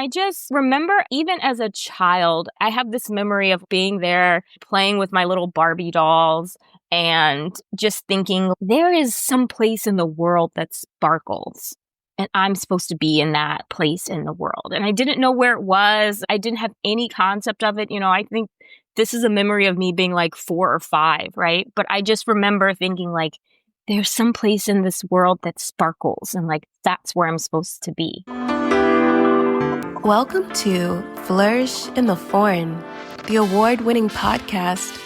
I just remember even as a child, I have this memory of being there playing with my little Barbie dolls and just thinking there is some place in the world that sparkles. And I'm supposed to be in that place in the world. And I didn't know where it was. I didn't have any concept of it. I think this is a memory of me being like 4 or 5, right? But I just remember thinking like, there's some place in this world that sparkles and like that's where I'm supposed to be. Welcome to Flourish in the Foreign, the award-winning podcast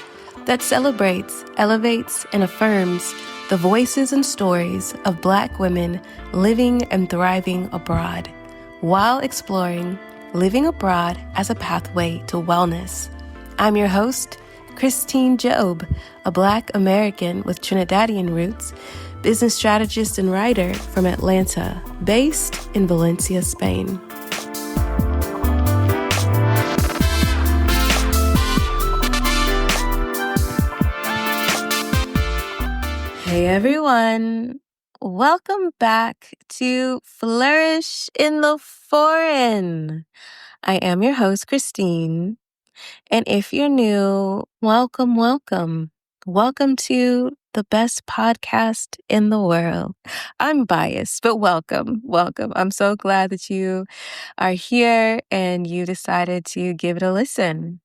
that celebrates, elevates, and affirms the voices and stories of Black women living and thriving abroad, while exploring living abroad as a pathway to wellness. I'm your host, Christine Job, a Black American with Trinidadian roots, business strategist and writer from Atlanta, based in Valencia, Spain. Hey everyone, welcome back to Flourish in the Foreign. I am your host, Christine, and if you're new, welcome, welcome. Welcome to the best podcast in the world. I'm biased, but welcome, welcome. I'm so glad that you are here and you decided to give it a listen.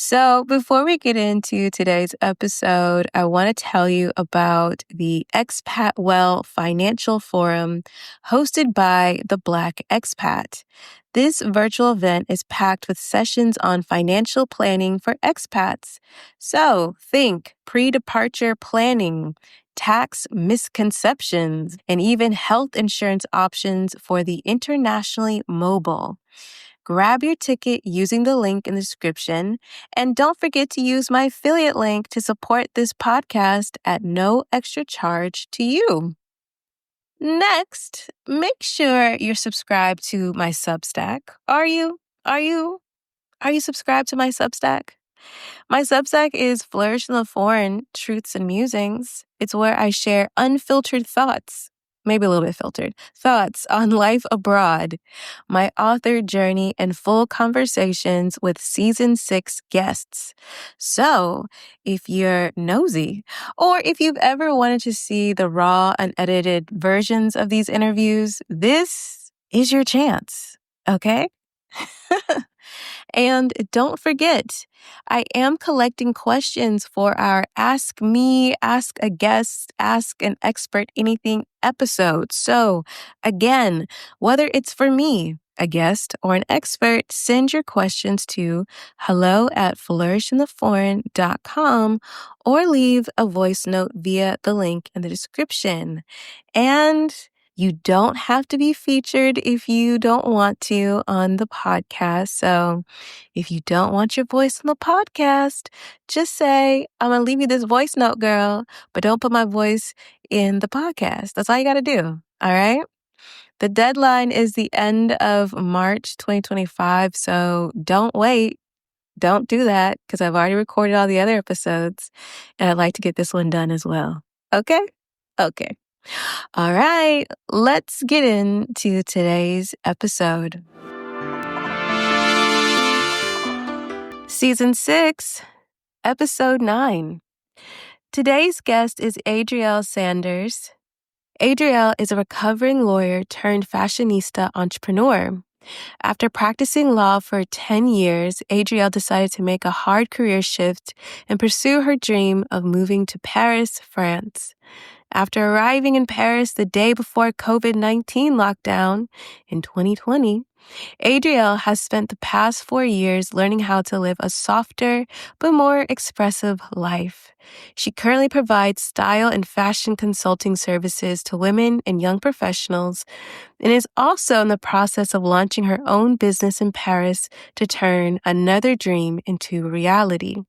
So before we get into today's episode, I want to tell you about the Expat Well Financial Forum hosted by the Black Expat. This virtual event is packed with sessions on financial planning for expats. So think pre-departure planning, tax misconceptions, and even health insurance options for the internationally mobile. Grab your ticket using the link in the description, and don't forget to use my affiliate link to support this podcast at no extra charge to you. Next, make sure you're subscribed to my Substack. Are you subscribed to my Substack? My Substack is Flourish in the Foreign, Truths and Musings. It's where I share unfiltered thoughts, maybe a little bit filtered, thoughts on life abroad, my author journey, and full conversations with season 6 guests. So if you're nosy, or if you've ever wanted to see the raw, unedited versions of these interviews, this is your chance, okay? And don't forget, I am collecting questions for our Ask Me, Ask a Guest, Ask an Expert Anything episode. So again, whether it's for me, a guest, or an expert, send your questions to hello@flourishintheforeign.com or leave a voice note via the link in the description. And you don't have to be featured if you don't want to on the podcast. So if you don't want your voice on the podcast, just say, I'm going to leave you this voice note, girl, but don't put my voice in the podcast. That's all you got to do. All right. The deadline is the end of March 2025. So don't wait. Don't do that because I've already recorded all the other episodes and I'd like to get this one done as well. Okay? Okay. All right, let's get into today's episode. Season 6, Episode 9. Today's guest is Adriel Sanders. Adriel is a recovering lawyer turned fashionista entrepreneur. After practicing law for 10 years, Adriel decided to make a hard career shift and pursue her dream of moving to Paris, France. After arriving in Paris the day before COVID-19 lockdown in 2020, Adriel has spent the past 4 years learning how to live a softer but more expressive life. She currently provides style and fashion consulting services to women and young professionals and is also in the process of launching her own business in Paris to turn another dream into reality.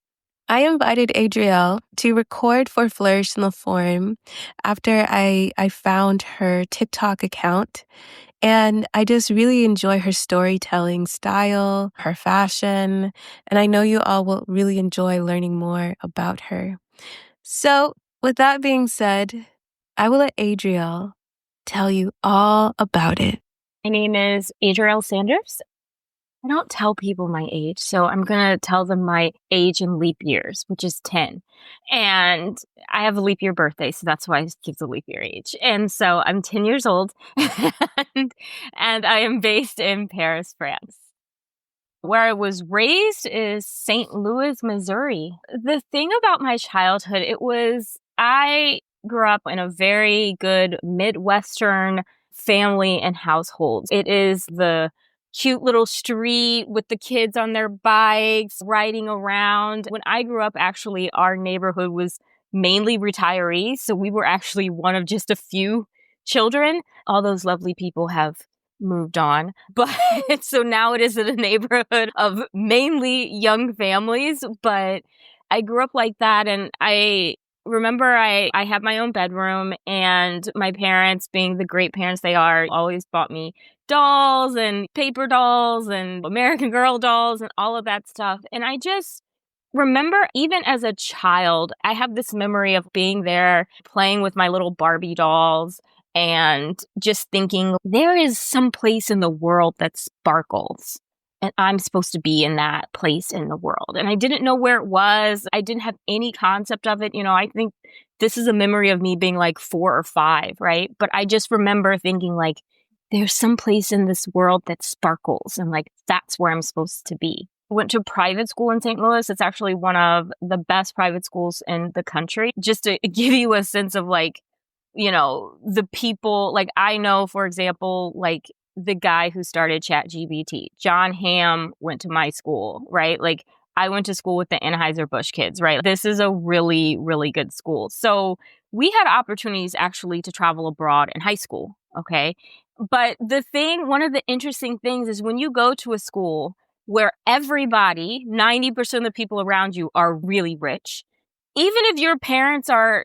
I invited Adriel to record for Flourish in the Forum after I found her TikTok account. And I just really enjoy her storytelling style, her fashion, and I know you all will really enjoy learning more about her. So with that being said, I will let Adriel tell you all about it. My name is Adriel Sanders. I don't tell people my age, so I'm gonna tell them my age in leap years, which is 10. And I have a leap year birthday, so that's why I give the leap year age. And so I'm 10 years old, and, and I am based in Paris, France. Where I was raised is St. Louis, Missouri. The thing about my childhood, I grew up in a very good Midwestern family and household. It is the cute little street with the kids on their bikes riding around. When I grew up, actually, our neighborhood was mainly retirees. So we were actually one of just a few children. All those lovely people have moved on. But so now it is in a neighborhood of mainly young families. But I grew up like that. And I remember I had my own bedroom, and my parents, being the great parents they are, always bought me dolls and paper dolls and American Girl dolls and all of that stuff. And I just remember, even as a child, I have this memory of being there playing with my little Barbie dolls and just thinking, there is some place in the world that sparkles. And I'm supposed to be in that place in the world. And I didn't know where it was. I didn't have any concept of it. I think this is a memory of me being like 4 or 5, right? But I just remember thinking, like, there's some place in this world that sparkles, and like, that's where I'm supposed to be. Went to private school in St. Louis. It's actually one of the best private schools in the country. Just to give you a sense of like, the people, like I know, for example, like the guy who started ChatGPT, John Hamm, went to my school, right? Like I went to school with the Anheuser-Busch kids, right? This is a really, really good school. So we had opportunities actually to travel abroad in high school. Okay. But one of the interesting things is when you go to a school where everybody, 90% of the people around you are really rich, even if your parents are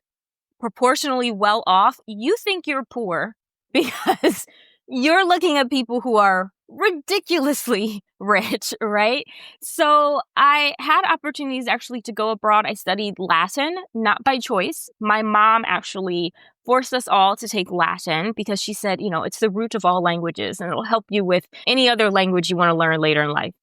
proportionally well off, you think you're poor because you're looking at people who are ridiculously rich, right? So I had opportunities actually to go abroad. I studied Latin, not by choice. My mom actually forced us all to take Latin because she said, it's the root of all languages and it'll help you with any other language you want to learn later in life.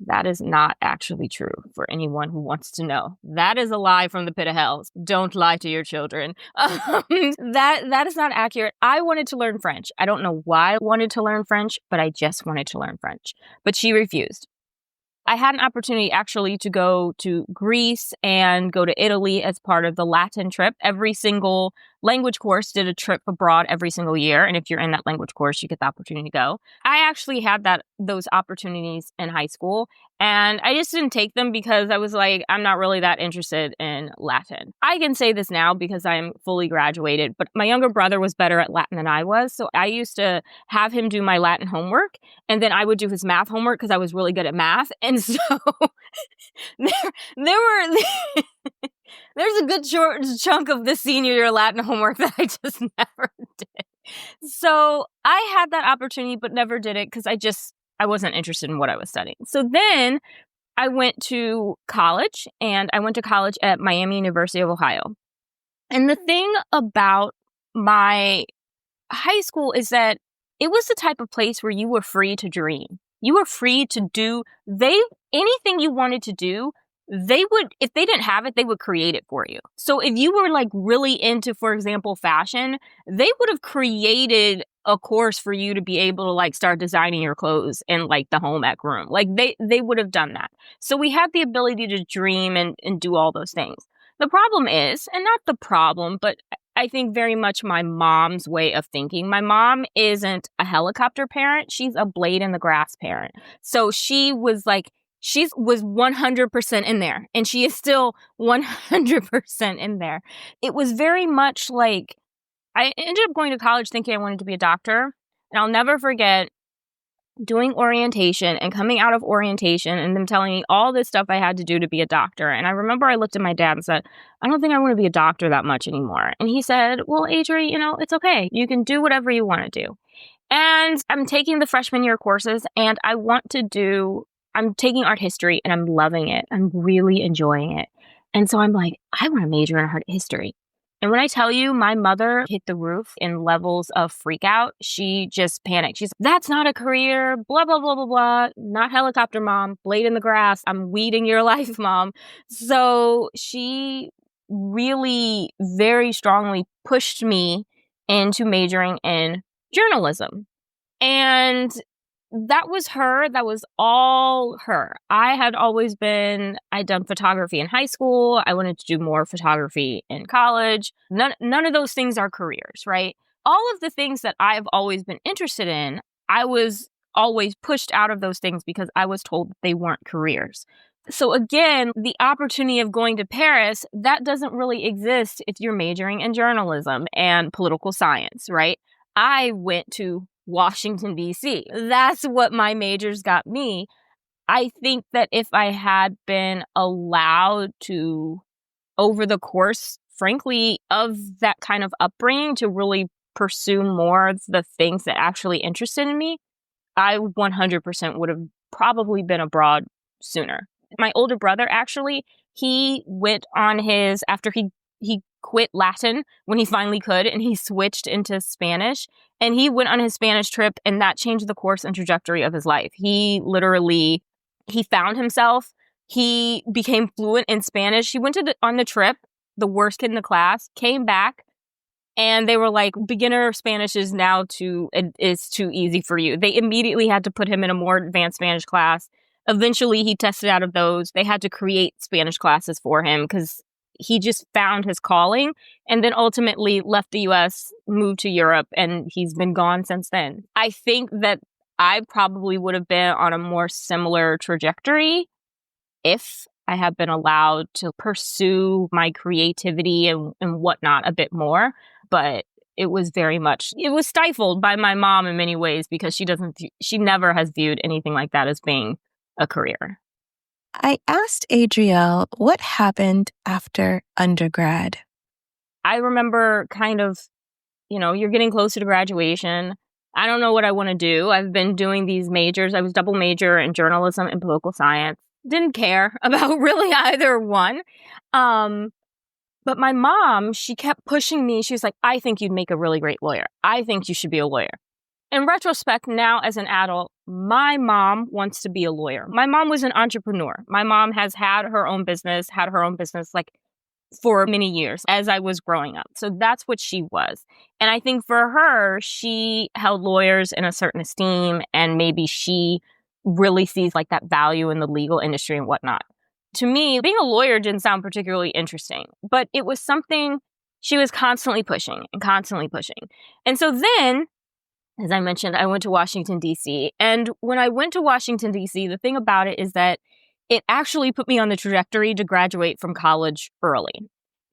That is not actually true, for anyone who wants to know. That is a lie from the pit of hell. Don't lie to your children. That is not accurate. I wanted to learn French. I don't know why I wanted to learn French, but I just wanted to learn French. But she refused. I had an opportunity actually to go to Greece and go to Italy as part of the Latin trip. Every single language course did a trip abroad every single year. And if you're in that language course, you get the opportunity to go. I actually had those opportunities in high school, and I just didn't take them because I was like, I'm not really that interested in Latin. I can say this now because I'm fully graduated, but my younger brother was better at Latin than I was. So I used to have him do my Latin homework, and then I would do his math homework because I was really good at math. And so there were there's a good short chunk of the senior year Latin homework that I just never did. So I had that opportunity, but never did it because I wasn't interested in what I was studying. So then I went to college, and I went to college at Miami University of Ohio. And the thing about my high school is that it was the type of place where you were free to dream. You were free to do anything you wanted to do. If they didn't have it, they would create it for you. So if you were like really into, for example, fashion, they would have created a course for you to be able to like start designing your clothes in like the home ec room. Like they would have done that. So we had the ability to dream and do all those things. The problem is, and not the problem, but I think very much my mom's way of thinking. My mom isn't a helicopter parent. She's a blade in the grass parent. So she was 100% in there, and she is still 100% in there. It was very much like I ended up going to college thinking I wanted to be a doctor. And I'll never forget doing orientation and coming out of orientation and them telling me all this stuff I had to do to be a doctor. And I remember I looked at my dad and said, I don't think I want to be a doctor that much anymore. And he said, well, Adriel, it's okay. You can do whatever you want to do. And I'm taking the freshman year courses, and I'm taking art history, and I'm loving it. I'm really enjoying it. And so I'm like, I want to major in art history. And when I tell you, my mother hit the roof in levels of freak out. She just panicked. She's, that's not a career, blah, blah, blah, blah, blah. Not helicopter mom, blade in the grass. I'm weeding your life, mom. So she really very strongly pushed me into majoring in journalism. And that was her. That was all her. I had always I'd done photography in high school. I wanted to do more photography in college. None of those things are careers, right? All of the things that I've always been interested in, I was always pushed out of those things because I was told they weren't careers. So again, the opportunity of going to Paris, that doesn't really exist if you're majoring in journalism and political science, right? I went to Washington, D.C. That's what my majors got me. I think that if I had been allowed to, over the course, frankly, of that kind of upbringing, to really pursue more of the things that actually interested in me, I 100% would have probably been abroad sooner. My older brother, actually, he went on after he quit Latin when he finally could, and he switched into Spanish, and he went on his Spanish trip, and that changed the course and trajectory of his life. He found himself. He became fluent in Spanish. He went on the trip, the worst kid in the class, came back, and they were like, beginner Spanish is too easy for you. They immediately had to put him in a more advanced Spanish class. Eventually, he tested out of those. They had to create Spanish classes for him because he just found his calling, and then ultimately left the US, moved to Europe, and he's been gone since then. I think that I probably would have been on a more similar trajectory if I had been allowed to pursue my creativity and whatnot a bit more. But it was stifled by my mom in many ways because she never has viewed anything like that as being a career. I asked Adriel what happened after undergrad. I remember kind of, you're getting closer to graduation. I don't know what I want to do. I've been doing these majors. I was double major in journalism and political science. Didn't care about really either one. But my mom, she kept pushing me. She was like, I think you'd make a really great lawyer. I think you should be a lawyer. In retrospect, now as an adult, my mom wants to be a lawyer. My mom was an entrepreneur. My mom has had her own business like for many years as I was growing up. So that's what she was. And I think for her, she held lawyers in a certain esteem, and maybe she really sees like that value in the legal industry and whatnot. To me, being a lawyer didn't sound particularly interesting, but it was something she was constantly pushing and constantly pushing. And so then, as I mentioned, I went to Washington, D.C. And when I went to Washington, D.C., the thing about it is that it actually put me on the trajectory to graduate from college early.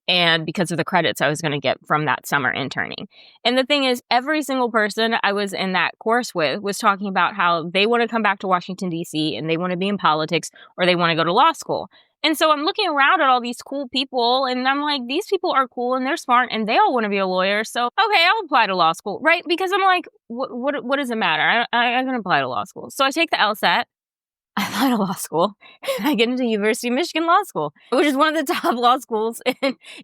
And because of the credits I was going to get from that summer interning. And the thing is, every single person I was in that course with was talking about how they want to come back to Washington, D.C. and they want to be in politics or they want to go to law school. And so I'm looking around at all these cool people and I'm like, these people are cool and they're smart and they all want to be a lawyer. So, okay, I'll apply to law school, right? Because I'm like, what does it matter? I'm going to apply to law school. So I take the LSAT. I apply to law school. I get into University of Michigan Law School, which is one of the top law schools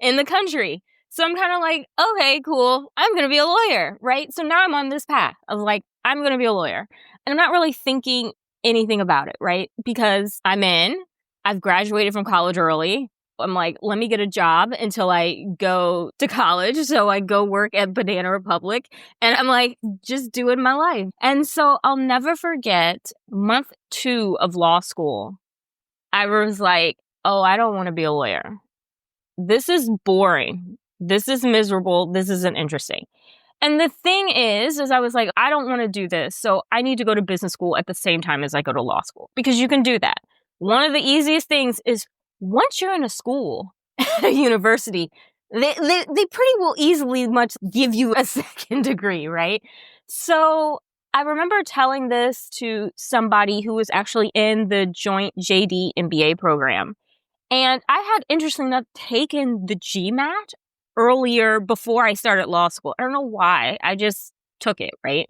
in the country. So I'm kind of like, okay, cool. I'm going to be a lawyer, right? So now I'm on this path of like, I'm going to be a lawyer. And I'm not really thinking anything about it, right? Because I've graduated from college early. I'm like, let me get a job until I go to college. So I go work at Banana Republic and I'm like, just doing my life. And so I'll never forget month 2 of law school. I was like, oh, I don't want to be a lawyer. This is boring. This is miserable. This isn't interesting. And the thing is I was like, I don't want to do this. So I need to go to business school at the same time as I go to law school because you can do that. One of the easiest things is once you're in a school, a university, they pretty well easily much give you a second degree, right? So I remember telling this to somebody who was actually in the joint JD MBA program. And I had, interestingly enough, taken the GMAT earlier before I started law school. I don't know why. I just took it, right?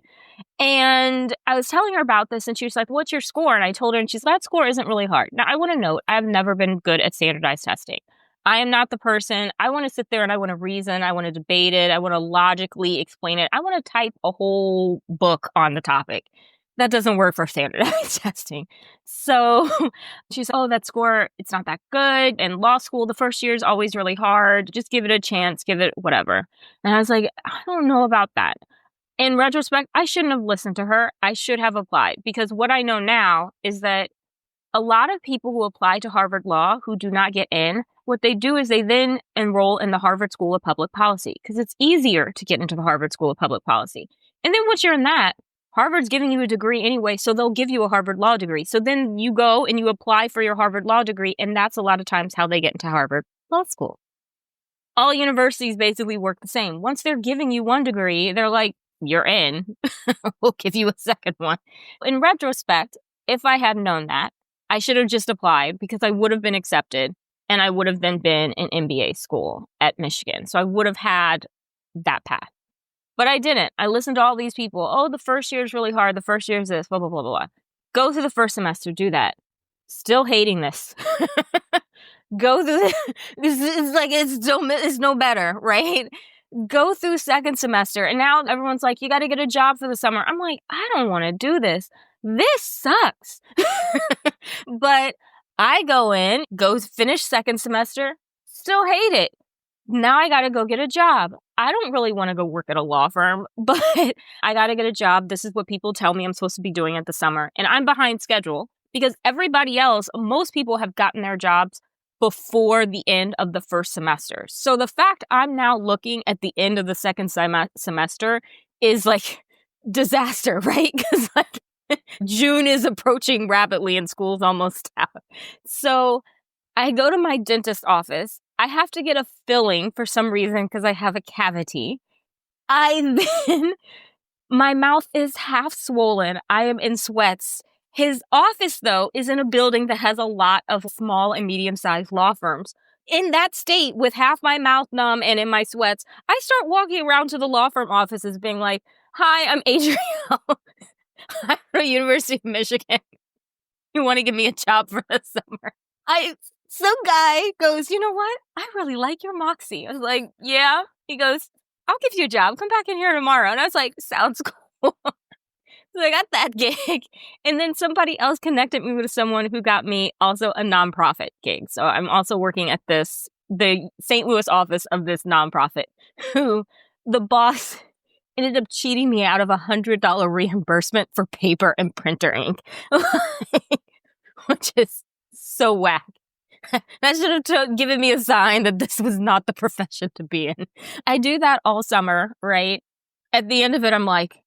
And I was telling her about this and she was like, what's your score? And I told her and she's like, that score isn't really hard. Now, I want to note, I've never been good at standardized testing. I am not the person. I want to sit there and I want to reason. I want to debate it. I want to logically explain it. I want to type a whole book on the topic. That doesn't work for standardized testing. So she's, oh, that score, it's not that good. And law school, the first year is always really hard. Just give it a chance, give it whatever. And I was like, I don't know about that. In retrospect, I shouldn't have listened to her. I should have applied, because what I know now is that a lot of people who apply to Harvard Law who do not get in, what they do is they then enroll in the Harvard School of Public Policy, because it's easier to get into the Harvard School of Public Policy. And then once you're in that, Harvard's giving you a degree anyway, so they'll give you a Harvard Law degree. So then you go and you apply for your Harvard Law degree, and that's a lot of times how they get into Harvard Law School. All universities basically work the same. Once they're giving you one degree, they're like, you're in. We'll give you a second one. In retrospect, if I had known that, I should have just applied, because I would have been accepted and I would have then been in MBA school at Michigan. So I would have had that path. But I didn't. I listened to all these people. Oh, the first year is really hard. The first year is this, blah, blah, blah, blah, blah. Go through the first semester, do that. Still hating this. Go through this is like, it's no better, right? Go through second semester. And now everyone's like, you got to get a job for the summer. I'm like, I don't want to do this. This sucks. But I go finish second semester, still hate it. Now I got to go get a job. I don't really want to go work at a law firm, but I got to get a job. This is what people tell me I'm supposed to be doing at the summer. And I'm behind schedule because everybody else, most people have gotten their jobs before the end of the first semester. So the fact I'm now looking at the end of the second semester is like disaster, right? Because like June is approaching rapidly and school's almost out. So I go to my dentist's office. I have to get a filling for some reason because I have a cavity. My mouth is half swollen. I am in sweats. His office, though, is in a building that has a lot of small and medium-sized law firms. In that state, with half my mouth numb and in my sweats, I start walking around to the law firm offices being like, hi, I'm Adriel. I'm from the University of Michigan. You want to give me a job for the summer? Some guy goes, you know what? I really like your moxie. I was like, yeah. He goes, I'll give you a job. Come back in here tomorrow. And I was like, sounds cool. So I got that gig. And then somebody else connected me with someone who got me also a nonprofit gig. So I'm also working at the St. Louis office of this nonprofit, who the boss ended up cheating me out of $100 reimbursement for paper and printer ink, which is so whack. That should have given me a sign that this was not the profession to be in. I do that all summer, right? At the end of it, I'm like,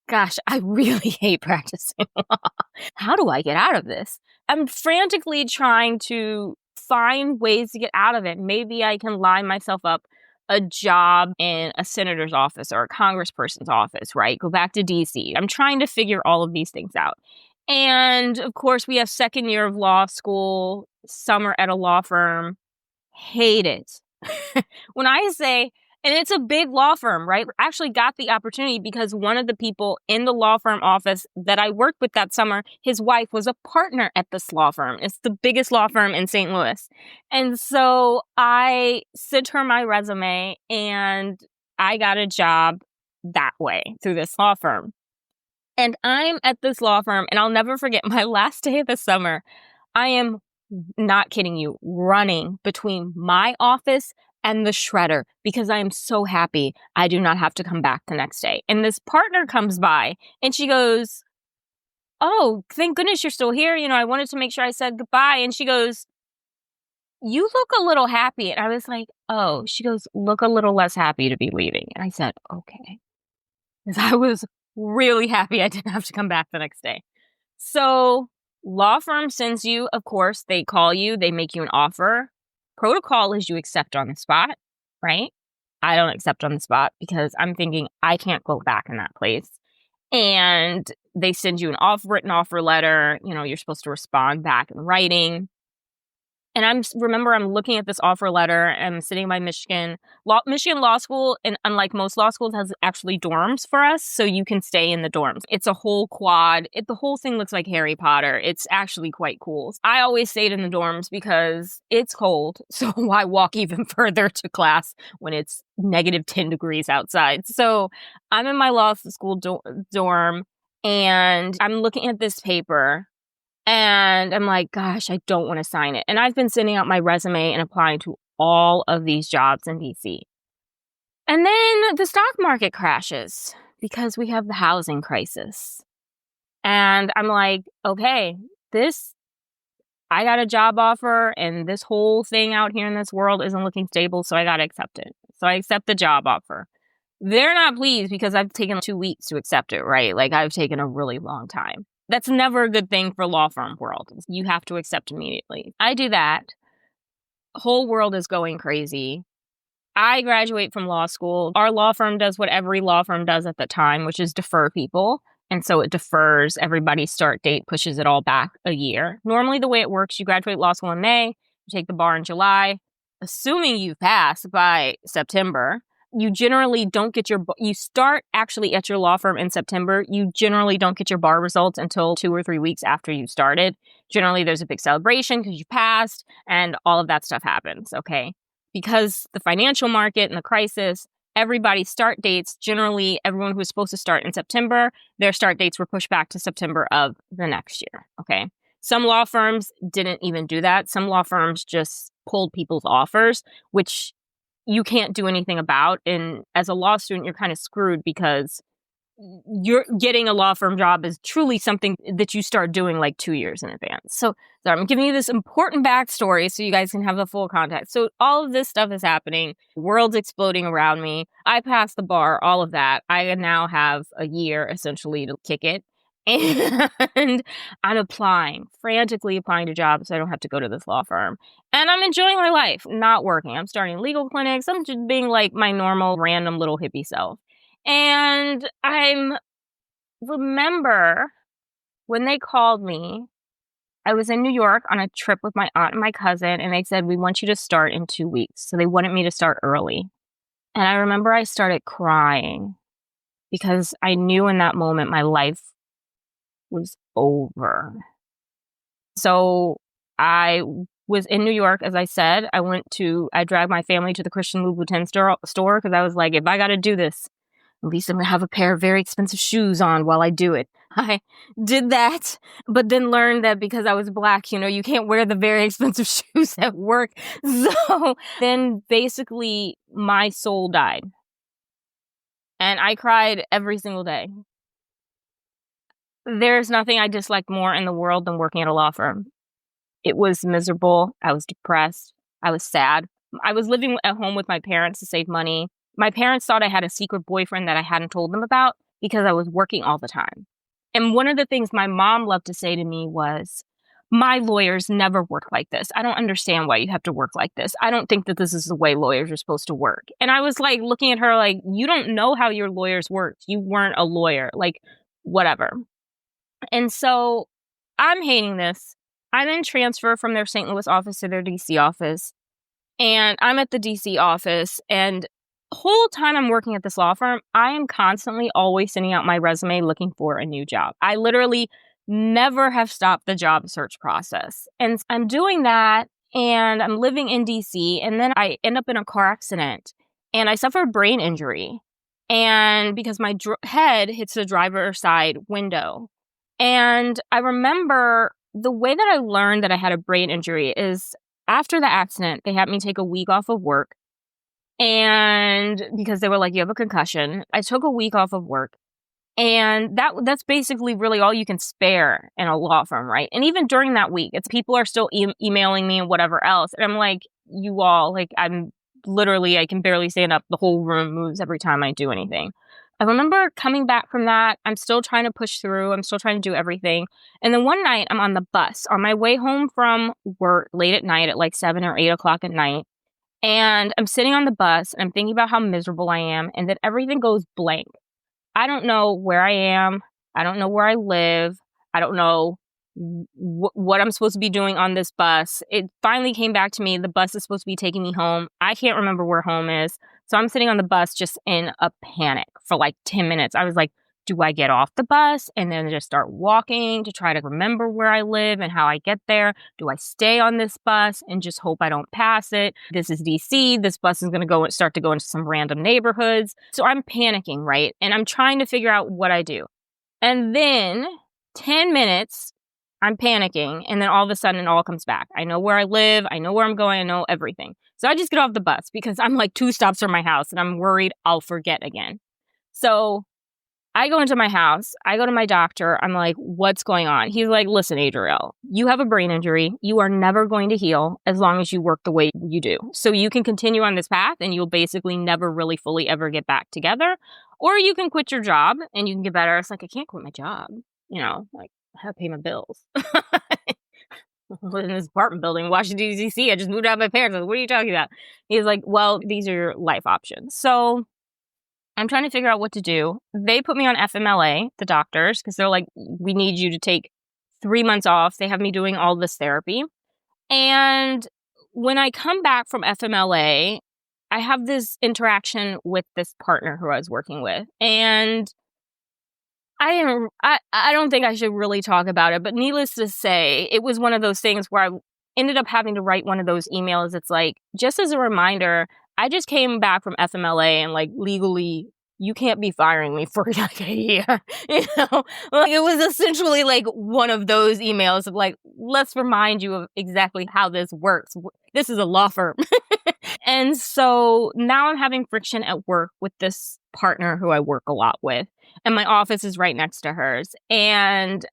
gosh, I really hate practicing law. How do I get out of this? I'm frantically trying to find ways to get out of it. Maybe I can line myself up a job in a senator's office or a congressperson's office, right? Go back to DC. I'm trying to figure all of these things out. And of course, we have second year of law school, summer at a law firm. Hate it. When I say, and it's a big law firm, right? I actually got the opportunity because one of the people in the law firm office that I worked with that summer, his wife was a partner at this law firm. It's the biggest law firm in St. Louis. And so I sent her my resume and I got a job that way through this law firm. And I'm at this law firm, and I'll never forget my last day of the summer. I am not kidding you, running between my office and the shredder because I am so happy I do not have to come back the next day. And this partner comes by and she goes, oh, thank goodness you're still here. You know, I wanted to make sure I said goodbye. And she goes, you look a little happy. And I was like, oh, she goes, look a little less happy to be leaving. And I said, okay. Because I was really happy I didn't have to come back the next day. So law firm sends you, of course, they call you, they make you an offer. Protocol is you accept on the spot, right? I don't accept on the spot because I'm thinking I can't go back in that place. And they send you an written offer letter. You know, you're supposed to respond back in writing. And remember I'm looking at this offer letter, and I'm sitting by Michigan Law School, and unlike most law schools, has actually dorms for us, so you can stay in the dorms. It's a whole quad. The whole thing looks like Harry Potter. It's actually quite cool. I always stayed in the dorms because it's cold, so why walk even further to class when it's negative 10 degrees outside? So I'm in my law school dorm, and I'm looking at this paper. And I'm like, gosh, I don't want to sign it. And I've been sending out my resume and applying to all of these jobs in DC. And then the stock market crashes because we have the housing crisis. And I'm like, okay, I got a job offer, and this whole thing out here in this world isn't looking stable, so I got to accept it. So I accept the job offer. They're not pleased because I've taken 2 weeks to accept it, right? Like, I've taken a really long time. That's never a good thing for law firm world. You have to accept immediately. I do that. Whole world is going crazy. I graduate from law school. Our law firm does what every law firm does at the time, which is defer people. And so it defers everybody's start date, pushes it all back a year. Normally, the way it works, you graduate law school in May, you take the bar in July. Assuming you pass by September, you generally don't get you start actually at your law firm in September. You generally don't get your bar results until 2 or 3 weeks after you started. Generally, there's a big celebration because you passed, and all of that stuff happens, okay? Because the financial market and the crisis, everybody's start dates, generally everyone who was supposed to start in September, their start dates were pushed back to September of the next year, okay? Some law firms didn't even do that. Some law firms just pulled people's offers, which you can't do anything about. And as a law student, you're kind of screwed because you're getting a law firm job is truly something that you start doing like 2 years in advance. So I'm giving you this important backstory so you guys can have the full context. So all of this stuff is happening. The world's exploding around me. I passed the bar, all of that. I now have a year essentially to kick it. And I'm frantically applying to jobs so I don't have to go to this law firm. And I'm enjoying my life, not working. I'm starting legal clinics. I'm just being like my normal, random little hippie self. And I remember when they called me, I was in New York on a trip with my aunt and my cousin, and they said, we want you to start in 2 weeks. So they wanted me to start early. And I remember I started crying because I knew in that moment my life was over. So I was in New York, as I said. I dragged my family to the Christian Louboutin store because I was like, if I got to do this, at least I'm going to have a pair of very expensive shoes on while I do it. I did that, but then learned that because I was Black, you can't wear the very expensive shoes at work. So then basically my soul died. And I cried every single day. There's nothing I dislike more in the world than working at a law firm. It was miserable. I was depressed. I was sad. I was living at home with my parents to save money. My parents thought I had a secret boyfriend that I hadn't told them about because I was working all the time. And one of the things my mom loved to say to me was, my lawyers never work like this. I don't understand why you have to work like this. I don't think that this is the way lawyers are supposed to work. And I was like looking at her like, you don't know how your lawyers work. You weren't a lawyer. Like, whatever. And so I'm hating this. I then transfer from their St. Louis office to their DC office. And I'm at the DC office, and the whole time I'm working at this law firm, I am constantly always sending out my resume looking for a new job. I literally never have stopped the job search process. And I'm doing that, and I'm living in DC, and then I end up in a car accident, and I suffer a brain injury. And because my head hits the driver's side window. And I remember the way that I learned that I had a brain injury is after the accident, they had me take a week off of work. And because they were like, you have a concussion, I took a week off of work. And that's basically really all you can spare in a law firm, right? And even during that week, people are still emailing me and whatever else. And I'm like, you all, like, I can barely stand up. The whole room moves every time I do anything. I remember coming back from that. I'm still trying to push through. I'm still trying to do everything. And then one night I'm on the bus on my way home from work late at night at like 7 or 8 o'clock at night. And I'm sitting on the bus and I'm thinking about how miserable I am, and then everything goes blank. I don't know where I am. I don't know where I live. I don't know what I'm supposed to be doing on this bus. It finally came back to me. The bus is supposed to be taking me home. I can't remember where home is. So I'm sitting on the bus just in a panic for like 10 minutes. I was like, do I get off the bus and then just start walking to try to remember where I live and how I get there? Do I stay on this bus and just hope I don't pass it? This is DC. This bus is going to start to go into some random neighborhoods. So I'm panicking, right? And I'm trying to figure out what I do. And then 10 minutes, I'm panicking. And then all of a sudden, it all comes back. I know where I live. I know where I'm going. I know everything. So I just get off the bus because I'm like 2 stops from my house and I'm worried I'll forget again. So I go into my house. I go to my doctor. I'm like, what's going on? He's like, listen, Adriel, you have a brain injury. You are never going to heal as long as you work the way you do. So you can continue on this path and you'll basically never really fully ever get back together. Or you can quit your job and you can get better. It's like, I can't quit my job. Like I have to pay my bills. I live in this apartment building in Washington, D.C. I just moved out of my parents. Like, what are you talking about? He's like, well, these are your life options. So I'm trying to figure out what to do. They put me on FMLA, the doctors, because they're like, we need you to take 3 months off. They have me doing all this therapy. And when I come back from FMLA, I have this interaction with this partner who I was working with. And I don't think I should really talk about it, but needless to say, it was one of those things where I ended up having to write one of those emails. It's like, just as a reminder, I just came back from FMLA and like legally, you can't be firing me for like a year. Like it was essentially like one of those emails of like, let's remind you of exactly how this works. This is a law firm. And so now I'm having friction at work with this partner who I work a lot with. And my office is right next to hers. And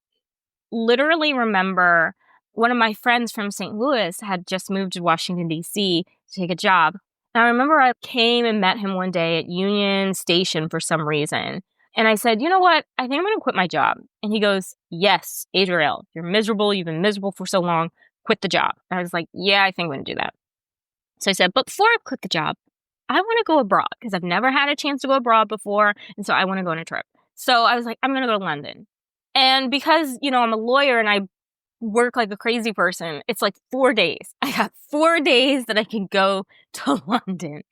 literally remember one of my friends from St. Louis had just moved to Washington, D.C. to take a job. And I remember I came and met him one day at Union Station for some reason. And I said, you know what? I think I'm going to quit my job. And he goes, yes, Adriel, you're miserable. You've been miserable for so long. Quit the job. And I was like, yeah, I think I'm going to do that. So I said, but before I quit the job, I want to go abroad because I've never had a chance to go abroad before. And so I want to go on a trip. So I was like, I'm going to go to London. And because, I'm a lawyer and I work like a crazy person, it's like 4 days. I got 4 days that I can go to London.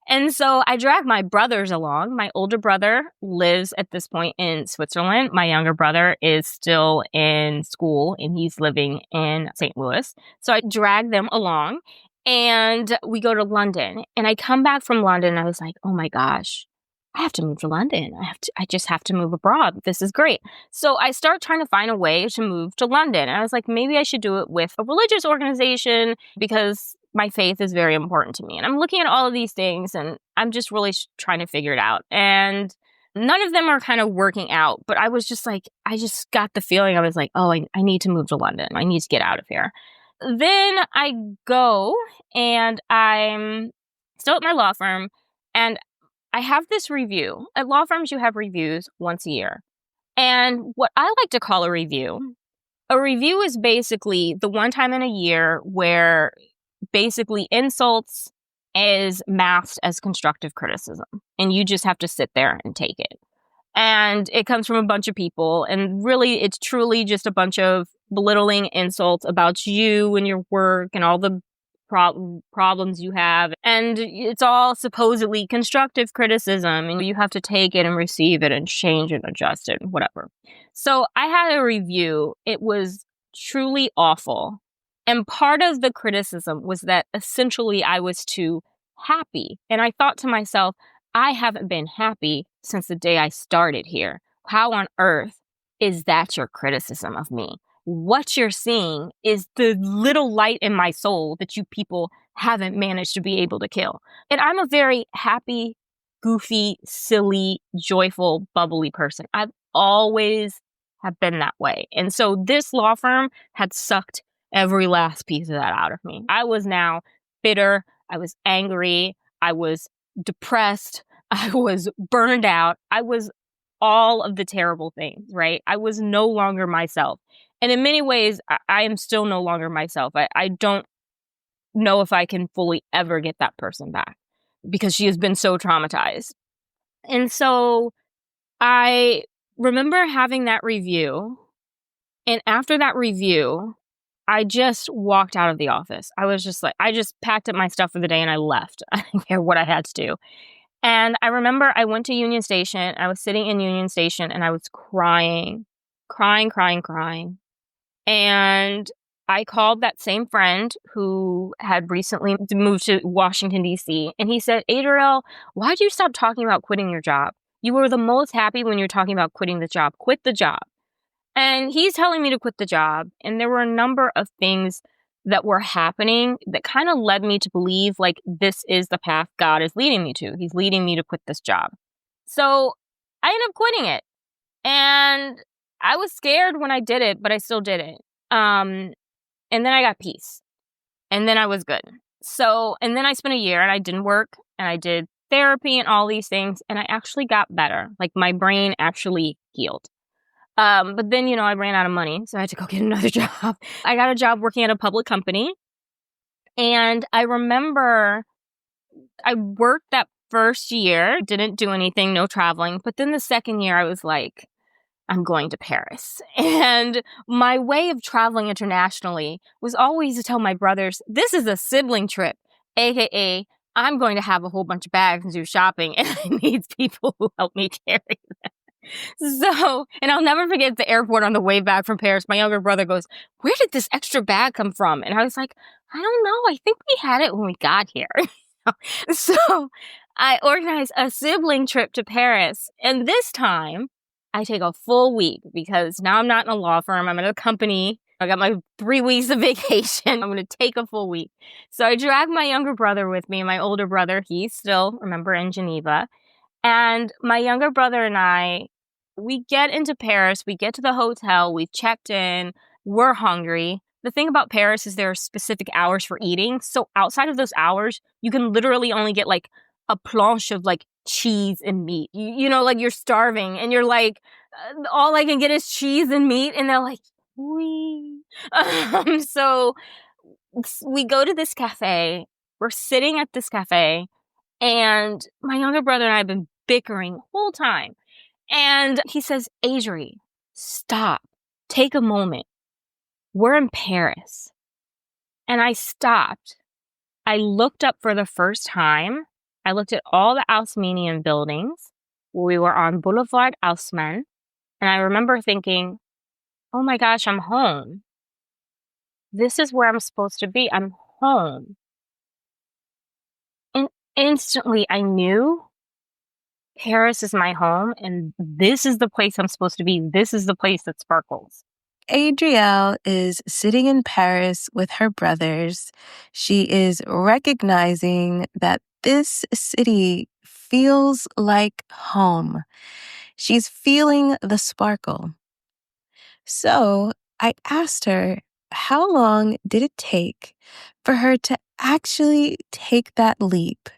And so I dragged my brothers along. My older brother lives at this point in Switzerland. My younger brother is still in school and he's living in St. Louis. So I dragged them along. And we go to London and I come back from London and I was like, oh my gosh, I have to move to London. I just have to move abroad. This is great. So I start trying to find a way to move to London. And I was like, maybe I should do it with a religious organization because my faith is very important to me. And I'm looking at all of these things and I'm just really trying to figure it out. And none of them are kind of working out. But I was just like, I just got the feeling I was like, oh, I need to move to London. I need to get out of here. Then I go and I'm still at my law firm and I have this review. At law firms, you have reviews once a year. And what I like to call a review is basically the one time in a year where basically insults is masked as constructive criticism. And you just have to sit there and take it. And it comes from a bunch of people. And really, it's truly just a bunch of belittling insults about you and your work and all the problems you have. And it's all supposedly constructive criticism. And you have to take it and receive it and change it, adjust it, whatever. So I had a review. It was truly awful. And part of the criticism was that essentially I was too happy. And I thought to myself, I haven't been happy since the day I started here. How on earth is that your criticism of me? What you're seeing is the little light in my soul that you people haven't managed to be able to kill. And I'm a very happy, goofy, silly, joyful, bubbly person. I've always have been that way. And so this law firm had sucked every last piece of that out of me. I was now bitter. I was angry. I was depressed. I was burned out. I was all of the terrible things, right? I was no longer myself. And in many ways, I am still no longer myself. I don't know if I can fully ever get that person back because she has been so traumatized. And so I remember having that review And after that review, I just walked out of the office. I was just like, I just packed up my stuff for the day and I left. I didn't care what I had to do. And I remember I went to Union Station. I was sitting in Union Station and I was crying, crying, crying, crying. And I called that same friend who had recently moved to Washington, D.C. And he said, Adriel, why'd you stop talking about quitting your job? You were the most happy when you're talking about quitting the job. Quit the job. And he's telling me to quit the job. And there were a number of things that were happening that kind of led me to believe like this is the path God is leading me to. He's leading me to quit this job. So I ended up quitting it. And I was scared when I did it, but I still did it. And then I got peace. And then I was good. So, and then I spent a year and I didn't work and I did therapy and all these things. And I actually got better. Like my brain actually healed. But then, I ran out of money, so I had to go get another job. I got a job working at a public company. And I remember I worked that first year, didn't do anything, no traveling. But then the second year, I was like, I'm going to Paris. And my way of traveling internationally was always to tell my brothers, this is a sibling trip, AKA, I'm going to have a whole bunch of bags and do shopping, and I need people who help me carry them. So, and I'll never forget the airport on the way back from Paris. My younger brother goes, where did this extra bag come from? And I was like, I don't know. I think we had it when we got here. So I organized a sibling trip to Paris. And this time I take a full week because now I'm not in a law firm. I'm in a company. I got my 3 weeks of vacation. I'm going to take a full week. So I dragged my younger brother with me. My older brother, he's still, remember, in Geneva. And my younger brother and I, we get into Paris, we get to the hotel, we've checked in, we're hungry. The thing about Paris is there are specific hours for eating. So outside of those hours, you can literally only get like a planche of like cheese and meat. Like you're starving and you're like, all I can get is cheese and meat. And they're like, we. So we go to this cafe. We're sitting at this cafe. And my younger brother and I have been bickering the whole time. And he says, Adri, stop. Take a moment. We're in Paris. And I stopped. I looked up for the first time. I looked at all the Haussmannian buildings. We were on Boulevard Haussmann. And I remember thinking, oh my gosh, I'm home. This is where I'm supposed to be. I'm home. And instantly I knew Paris is my home and this is the place I'm supposed to be. This is the place that sparkles. Adriel is sitting in Paris with her brothers. She is recognizing that this city feels like home. She's feeling the sparkle. So I asked her, how long did it take for her to actually take that leap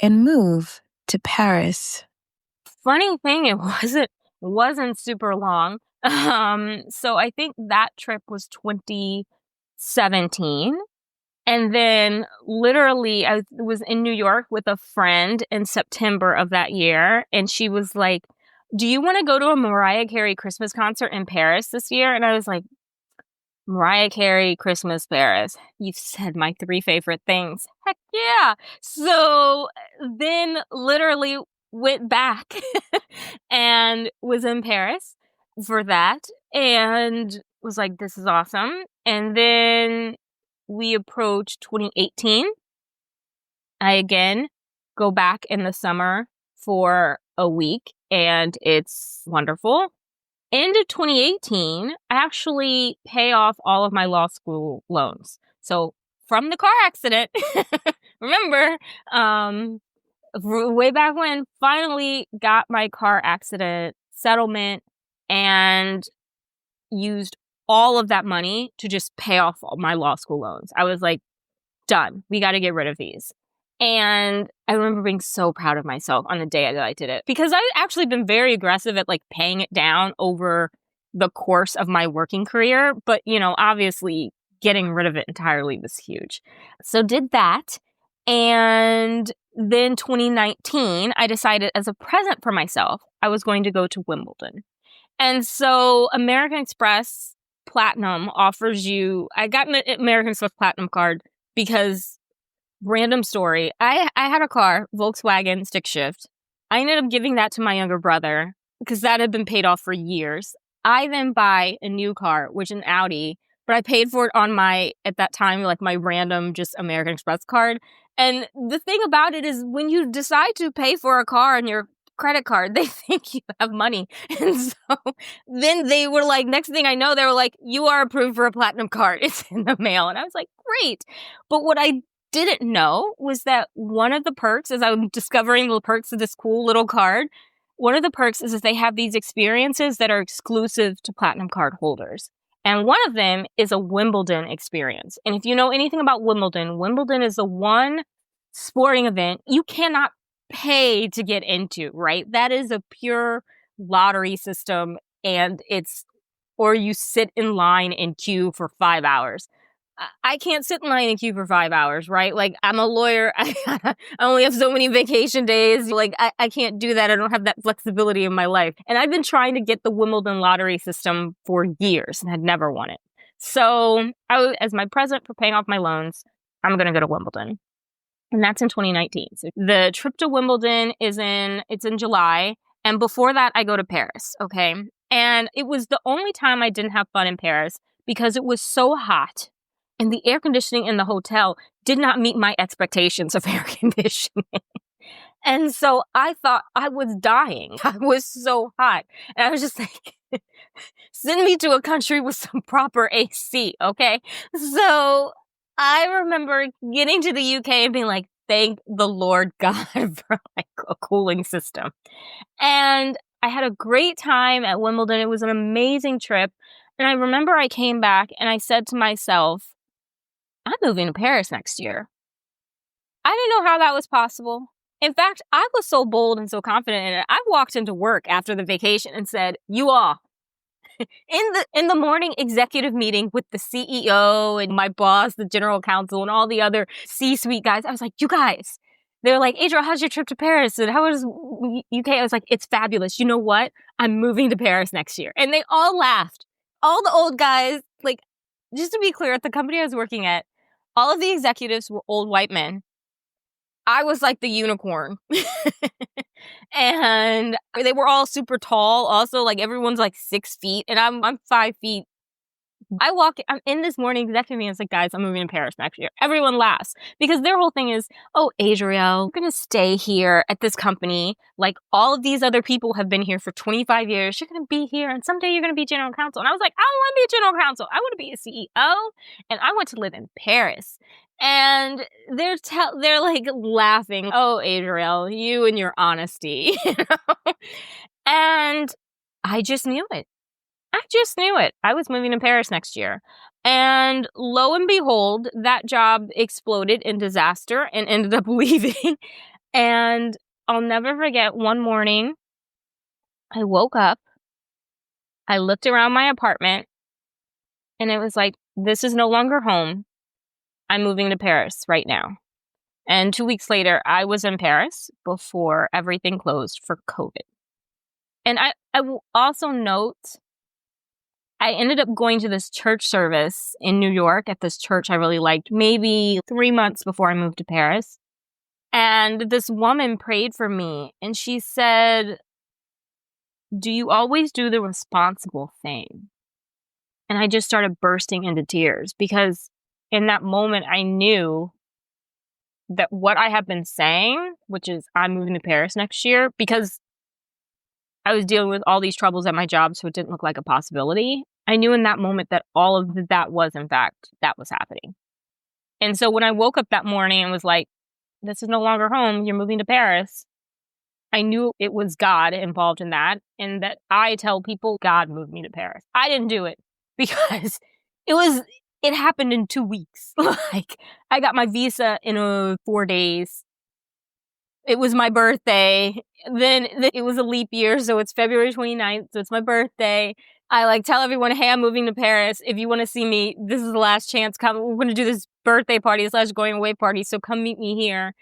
and move to Paris? Funny thing, it wasn't super long. So I think that trip was 2017. And then literally I was in New York with a friend in September of that year. And she was like, do you want to go to a Mariah Carey Christmas concert in Paris this year? And I was like, Mariah Carey, Christmas, Paris. You've said my 3 favorite things. Heck yeah. So then literally went back and was in Paris for that and was like, this is awesome. And then we approached 2018. I again go back in the summer for a week and it's wonderful. End of 2018, I actually pay off all of my law school loans. So from the car accident, remember, way back when, finally got my car accident settlement and used all of that money to just pay off all my law school loans. I was like, done. We got to get rid of these. And I remember being so proud of myself on the day that I did it because I've actually been very aggressive at like paying it down over the course of my working career. But, obviously getting rid of it entirely was huge. So did that. And then 2019, I decided as a present for myself, I was going to go to Wimbledon. And so American Express Platinum offers you, I got an American Express Platinum card because, random story, I had a car, Volkswagen stick shift. I ended up giving that to my younger brother because that had been paid off for years. I then buy a new car, which is an Audi, but I paid for it on my, at that time, like my random just American Express card. And the thing about it is when you decide to pay for a car on your credit card, they think you have money. And so then they were like, next thing I know, they were like, you are approved for a platinum card. It's in the mail. And I was like, great. But what I didn't know was that one of the perks, as I'm discovering the perks of this cool little card, one of the perks is that they have these experiences that are exclusive to platinum card holders. And one of them is a Wimbledon experience. And if you know anything about Wimbledon, Wimbledon is the one sporting event you cannot pay to get into, right? That is a pure lottery system, and or you sit in line and queue for 5 hours. I can't sit in line and queue for 5 hours, right? Like, I'm a lawyer. I only have so many vacation days. Like, I can't do that. I don't have that flexibility in my life. And I've been trying to get the Wimbledon lottery system for years and had never won it. So, as my present for paying off my loans, I'm going to go to Wimbledon. And that's in 2019. So the trip to Wimbledon it's in July. And before that, I go to Paris, okay? And it was the only time I didn't have fun in Paris because it was so hot. And the air conditioning in the hotel did not meet my expectations of air conditioning. And so I thought I was dying. I was so hot. And I was just like, send me to a country with some proper AC, okay? So I remember getting to the UK and being like, thank the Lord God for like a cooling system. And I had a great time at Wimbledon. It was an amazing trip. And I remember I came back and I said to myself, I'm moving to Paris next year. I didn't know how that was possible. In fact, I was so bold and so confident in it. I walked into work after the vacation and said, you all, in the morning executive meeting with the CEO and my boss, the general counsel, and all the other C-suite guys, I was like, you guys. They were like, Adriel, how's your trip to Paris? And how was UK? I was like, it's fabulous. You know what? I'm moving to Paris next year. And they all laughed. All the old guys, like, just to be clear, at the company I was working at, all of the executives were old white men. I was like the unicorn. And they were all super tall. Also, like, everyone's like 6 feet and I'm 5 feet. I'm in this morning executive meeting. It's like, guys, I'm moving to Paris next year. Everyone laughs because their whole thing is, oh, Adriel, you're going to stay here at this company. Like, all of these other people have been here for 25 years. You're going to be here and someday you're going to be general counsel. And I was like, I don't want to be a general counsel. I want to be a CEO and I want to live in Paris. And they're like laughing. Oh, Adriel, you and your honesty. You know? And I just knew it. I was moving to Paris next year. And lo and behold, that job exploded in disaster and ended up leaving. And I'll never forget, one morning, I woke up, I looked around my apartment, and it was like, this is no longer home. I'm moving to Paris right now. And 2 weeks later, I was in Paris before everything closed for COVID. And I will also note, I ended up going to this church service in New York at this church I really liked, maybe 3 months before I moved to Paris. And this woman prayed for me and she said, do you always do the responsible thing? And I just started bursting into tears because in that moment I knew that what I have been saying, which is I'm moving to Paris next year, because I was dealing with all these troubles at my job, so it didn't look like a possibility. I knew in that moment that all of that was, in fact, that was happening. And so when I woke up that morning and was like, this is no longer home, you're moving to Paris, I knew it was God involved in that, and that I tell people God moved me to Paris. I didn't do it because it happened in 2 weeks. Like, I got my visa in 4 days. It was my birthday. Then it was a leap year, so it's February 29th, so it's my birthday. I like tell everyone, hey, I'm moving to Paris. If you want to see me, this is the last chance. Come, we're going to do this birthday party, / going away party, so come meet me here.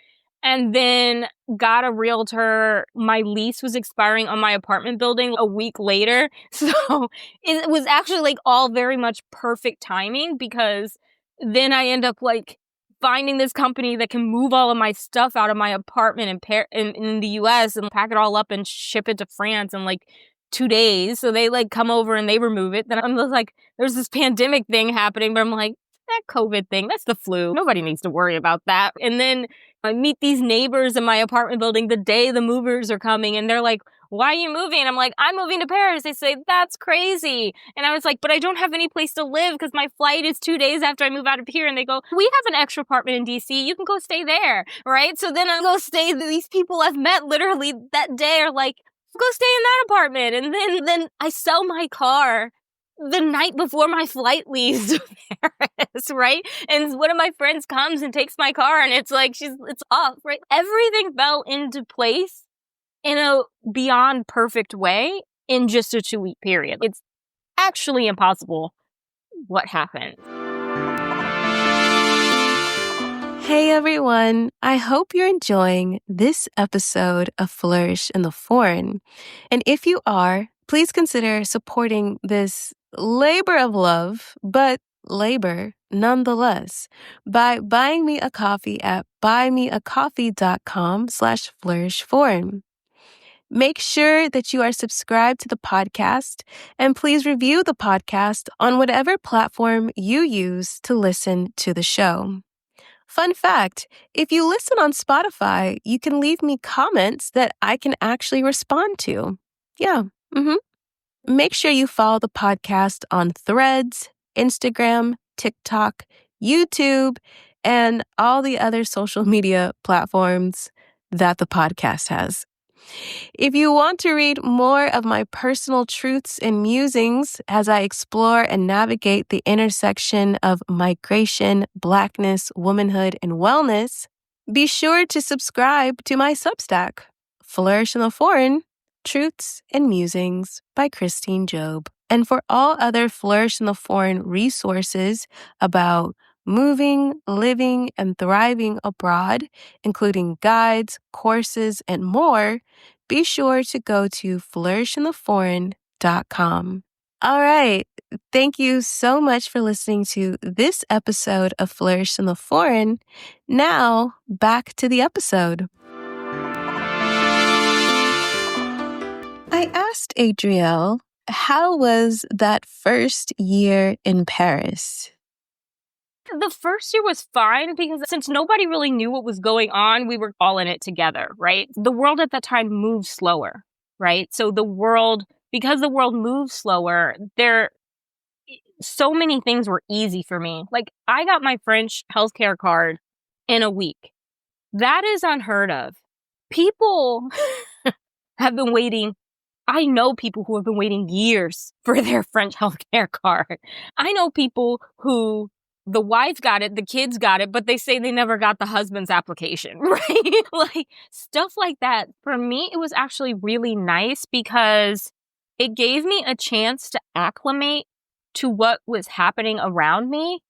and then got a realtor. My lease was expiring on my apartment building a week later. So it was actually like all very much perfect timing, because then I end up like finding this company that can move all of my stuff out of my apartment in the US and pack it all up and ship it to France in like 2 days. So they like come over and they remove it. Then I'm just like, there's this pandemic thing happening, but I'm like, that COVID thing, that's the flu. Nobody needs to worry about that. And then I meet these neighbors in my apartment building the day the movers are coming, and they're like, why are you moving? I'm like, I'm moving to Paris. They say, that's crazy. And I was like, but I don't have any place to live because my flight is 2 days after I move out of here. And they go, we have an extra apartment in DC. You can go stay there, right? So then I go stay. These people I've met literally that day are like, go stay in that apartment. And then I sell my car the night before my flight leaves to Paris, right? And one of my friends comes and takes my car, and it's like, it's off, right? Everything fell into place in a beyond perfect way in just a 2-week period. It's actually impossible what happened. Hey everyone, I hope you're enjoying this episode of Flourish in the Foreign. And if you are, please consider supporting this labor of love, but labor nonetheless, by buying me a coffee at buymeacoffee.com/flourishforeign. Make sure that you are subscribed to the podcast, and please review the podcast on whatever platform you use to listen to the show. Fun fact, if you listen on Spotify, you can leave me comments that I can actually respond to. Yeah. Make sure you follow the podcast on Threads, Instagram, TikTok, YouTube, and all the other social media platforms that the podcast has. If you want to read more of my personal truths and musings as I explore and navigate the intersection of migration, Blackness, womanhood, and wellness, be sure to subscribe to my Substack, Flourish in the Foreign, Truths and Musings by Christine Job. And for all other Flourish in the Foreign resources about moving, living, and thriving abroad, including guides, courses, and more, be sure to go to flourishintheforeign.com. All right. Thank you so much for listening to this episode of Flourish in the Foreign. Now, back to the episode. I asked Adriel, how was that first year in Paris? The first year was fine because since nobody really knew what was going on, we were all in it together, right? The world at that time moved slower, right? So because the world moved slower, so many things were easy for me. Like, I got my French healthcare card in a week. That is unheard of. People have been waiting. I know people who have been waiting years for their French healthcare card. I know people who the wife got it, the kids got it, but they say they never got the husband's application, right? Like, stuff like that. For me, it was actually really nice because it gave me a chance to acclimate to what was happening around me,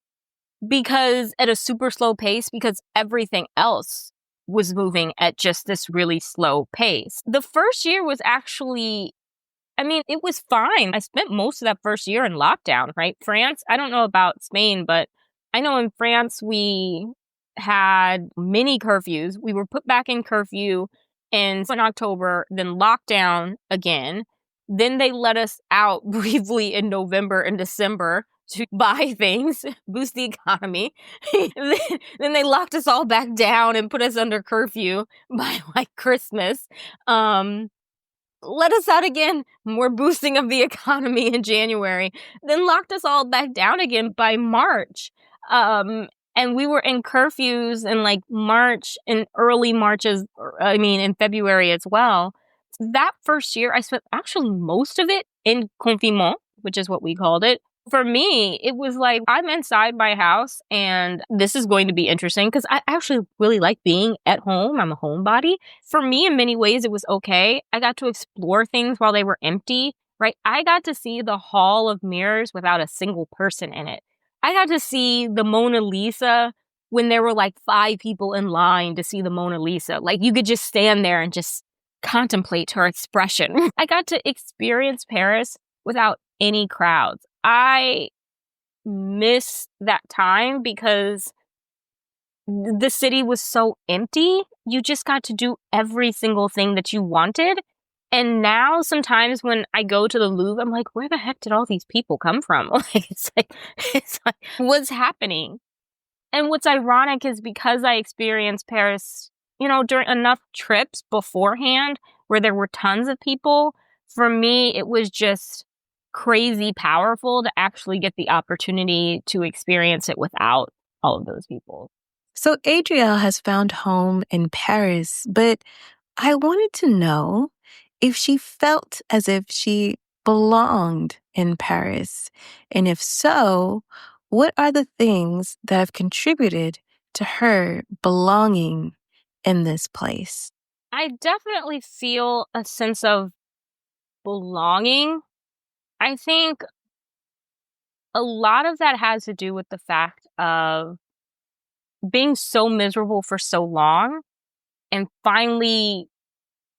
because at a super slow pace, because everything else was moving at just this really slow pace. The first year was actually, it was fine. I spent most of that first year in lockdown, right? France, I don't know about Spain, but I know in France we had mini curfews. We were put back in curfew in October, then lockdown again. Then they let us out briefly in November and December to buy things, boost the economy. Then they locked us all back down and put us under curfew by like Christmas. Let us out again, more boosting of the economy in January. Then locked us all back down again by March. And we were in curfews in like March and early Marches, in February as well. That first year, I spent actually most of it in confinement, which is what we called it. For me, it was like, I'm inside my house and this is going to be interesting because I actually really like being at home. I'm a homebody. For me, in many ways, it was okay. I got to explore things while they were empty, right? I got to see the Hall of Mirrors without a single person in it. I got to see the Mona Lisa when there were like 5 people in line to see the Mona Lisa. Like, you could just stand there and just contemplate her expression. I got to experience Paris without any crowds. I miss that time because the city was so empty. You just got to do every single thing that you wanted. And now sometimes when I go to the Louvre, I'm like, where the heck did all these people come from? It's like, what's happening? And what's ironic is because I experienced Paris, during enough trips beforehand where there were tons of people, for me, it was just crazy powerful to actually get the opportunity to experience it without all of those people. So Adriel has found home in Paris, but I wanted to know if she felt as if she belonged in Paris. And if so, what are the things that have contributed to her belonging in this place? I definitely feel a sense of belonging. I think a lot of that has to do with the fact of being so miserable for so long and finally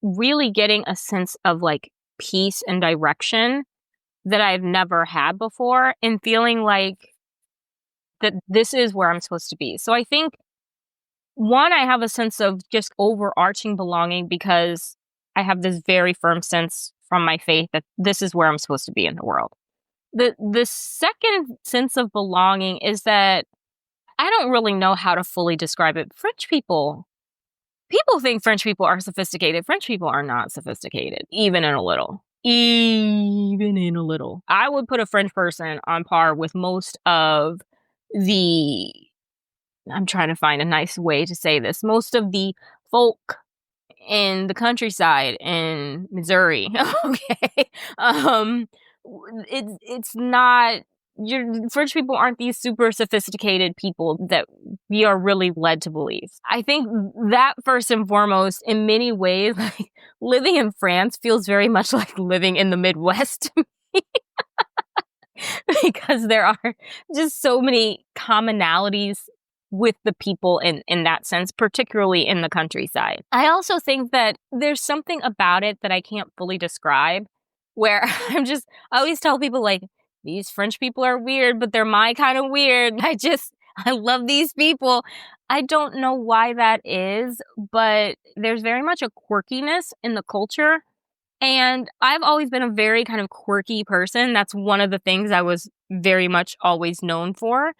really getting a sense of like peace and direction that I've never had before and feeling like that this is where I'm supposed to be. So I think one, I have a sense of just overarching belonging because I have this very firm sense from my faith that this is where I'm supposed to be in the world. The second sense of belonging is that I don't really know how to fully describe it. People think French people are sophisticated. French people are not sophisticated, even in a little. Even in a little. I would put a French person on par with most of the, I'm trying to find a nice way to say this, most of the folk in the countryside in Missouri. Okay. It's not, French people aren't these super sophisticated people that we are really led to believe. I think that first and foremost, in many ways, like living in France feels very much like living in the Midwest to me. Because there are just so many commonalities with the people in that sense, particularly in the countryside. I also think that there's something about it that I can't fully describe where I always tell people like, these French people are weird, but they're my kind of weird. I love these people. I don't know why that is, but there's very much a quirkiness in the culture. And I've always been a very kind of quirky person. That's one of the things I was very much always known for.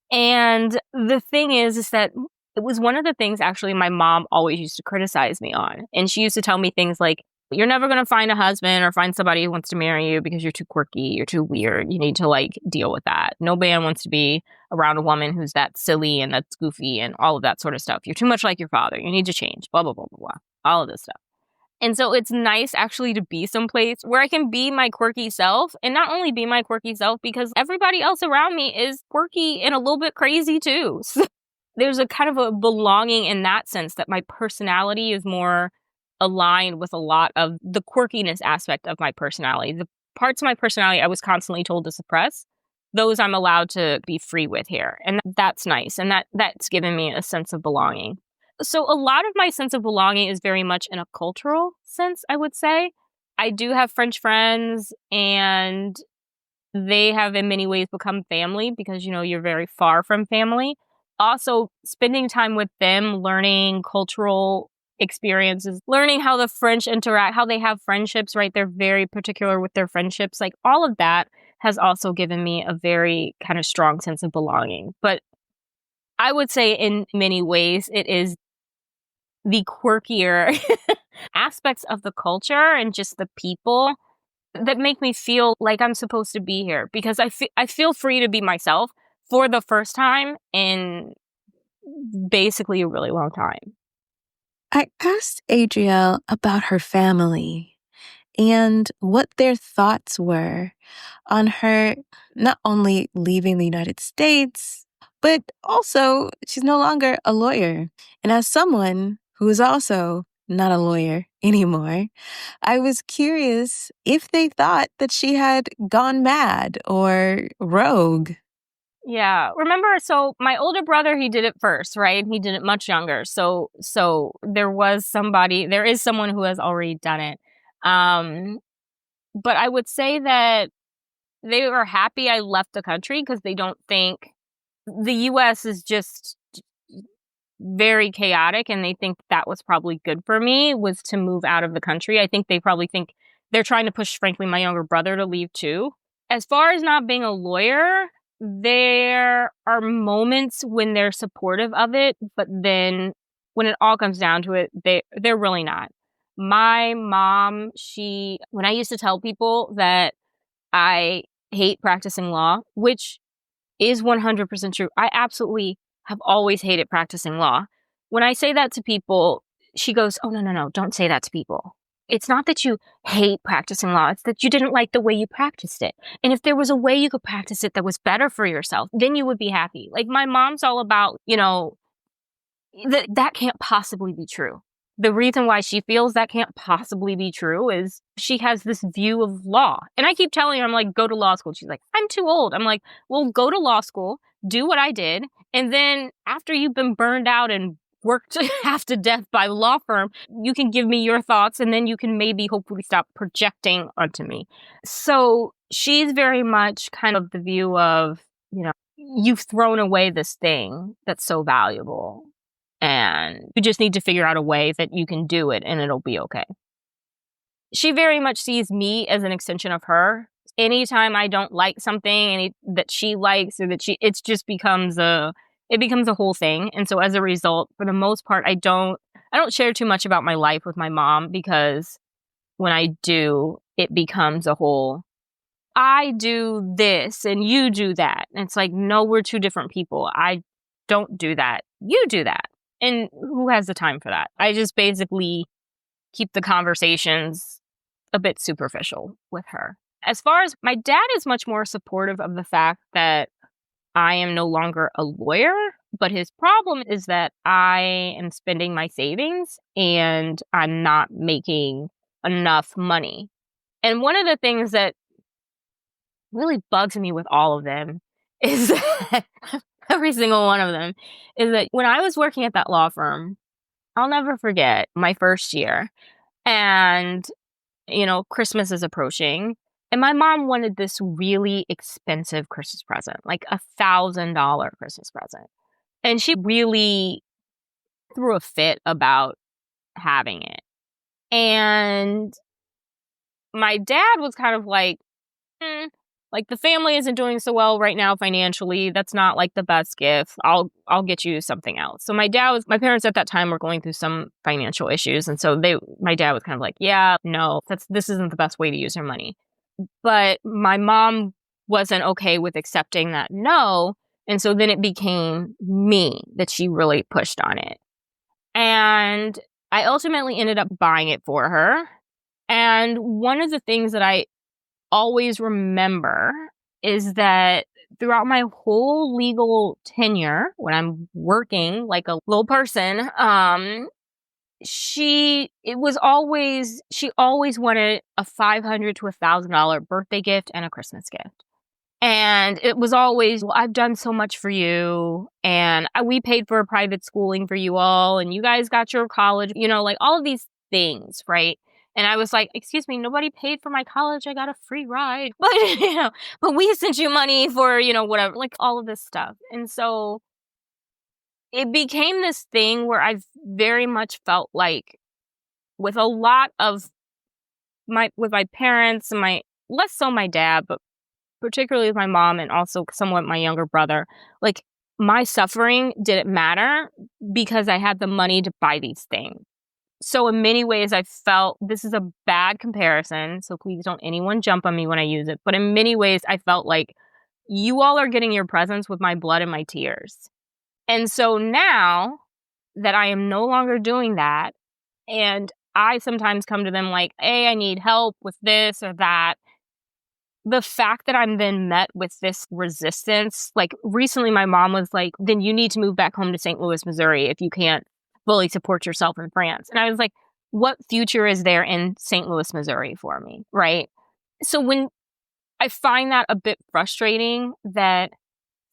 And the thing is that it was one of the things actually my mom always used to criticize me on. And she used to tell me things like, you're never going to find a husband or find somebody who wants to marry you because you're too quirky, you're too weird. You need to like deal with that. No man wants to be around a woman who's that silly and that's goofy and all of that sort of stuff. You're too much like your father. You need to change, blah, blah, blah, blah, blah. All of this stuff. And so it's nice actually to be someplace where I can be my quirky self and not only be my quirky self because everybody else around me is quirky and a little bit crazy too. So there's a kind of a belonging in that sense that my personality is more aligned with a lot of the quirkiness aspect of my personality. The parts of my personality I was constantly told to suppress, those I'm allowed to be free with here. And that's nice. And that's given me a sense of belonging. So a lot of my sense of belonging is very much in a cultural sense, I would say. I do have French friends and they have in many ways become family because, you're very far from family. Also, spending time with them, learning cultural experiences, learning how the French interact, how they have friendships, right? They're very particular with their friendships. Like all of that has also given me a very kind of strong sense of belonging. But I would say in many ways it is the quirkier aspects of the culture and just the people that make me feel like I'm supposed to be here because I feel free to be myself for the first time in basically a really long time. I asked Adriel about her family and what their thoughts were on her not only leaving the United States, but also she's no longer a lawyer. And as someone who is also not a lawyer anymore, I was curious if they thought that she had gone mad or rogue. Yeah. Remember, so my older brother, he did it first, right? He did it much younger. So there is someone who has already done it. Um, but I would say that they were happy I left the country because they don't think the US is just very chaotic, and they think that was probably good for me, was to move out of the country. I think they probably think they're trying to push, frankly, my younger brother to leave too. As far as not being a lawyer, there are moments when they're supportive of it, but then when it all comes down to it, they're really not. My mom, when I used to tell people that I hate practicing law, which is 100% true. I absolutely have always hated practicing law. When I say that to people, she goes, "Oh, no, no, no, don't say that to people. It's not that you hate practicing law, it's that you didn't like the way you practiced it. And if there was a way you could practice it that was better for yourself, then you would be happy." Like, my mom's all about, that can't possibly be true. The reason why she feels that can't possibly be true is she has this view of law. And I keep telling her, I'm like, go to law school. She's like, I'm too old. I'm like, well, go to law school, do what I did. And then after you've been burned out and worked half to death by the law firm, you can give me your thoughts, and then you can maybe hopefully stop projecting onto me. So she's very much kind of the view of, you've thrown away this thing that's so valuable, and you just need to figure out a way that you can do it and it'll be okay. She very much sees me as an extension of her. Anytime I don't like something that she likes, or it just becomes a whole thing. And so as a result, for the most part, I don't share too much about my life with my mom, because when I do, it becomes a whole, I do this and you do that. And it's like, no, we're two different people. I don't do that. You do that. And who has the time for that? I just basically keep the conversations a bit superficial with her. As far as my dad is much more supportive of the fact that I am no longer a lawyer, but his problem is that I am spending my savings and I'm not making enough money. And one of the things that really bugs me with all of them is that every single one of them is that when I was working at that law firm, I'll never forget my first year, and Christmas is approaching, and my mom wanted this really expensive Christmas present, like $1,000 Christmas present. And she really threw a fit about having it. And my dad was kind of like, like, the family isn't doing so well right now financially. That's not like the best gift. I'll get you something else. So my parents at that time were going through some financial issues. And so my dad was kind of like, yeah, no, this isn't the best way to use her money. But my mom wasn't okay with accepting that no. And so then it became me that she really pushed on it. And I ultimately ended up buying it for her. And one of the things that I always remember is that throughout my whole legal tenure, when I'm working like a little person, she always wanted a $500 to $1,000 birthday gift and a Christmas gift. And it was always, well, I've done so much for you, and we paid for a private schooling for you all, and you guys got your college, like all of these things, right? And I was like, excuse me, nobody paid for my college. I got a free ride. But, but we sent you money for, whatever, like all of this stuff. And so it became this thing where I've very much felt like, with a lot of with my parents and less so my dad, but particularly with my mom and also somewhat my younger brother, like, my suffering didn't matter because I had the money to buy these things. So in many ways, I felt, this is a bad comparison, so please don't anyone jump on me when I use it, but in many ways, I felt like you all are getting your presents with my blood and my tears. And so now that I am no longer doing that, and I sometimes come to them like, hey, I need help with this or that, the fact that I'm then met with this resistance, like recently my mom was like, then you need to move back home to St. Louis, Missouri if you can't fully support yourself in France. And I was like, what future is there in St. Louis, Missouri for me, right? So when I find that a bit frustrating, that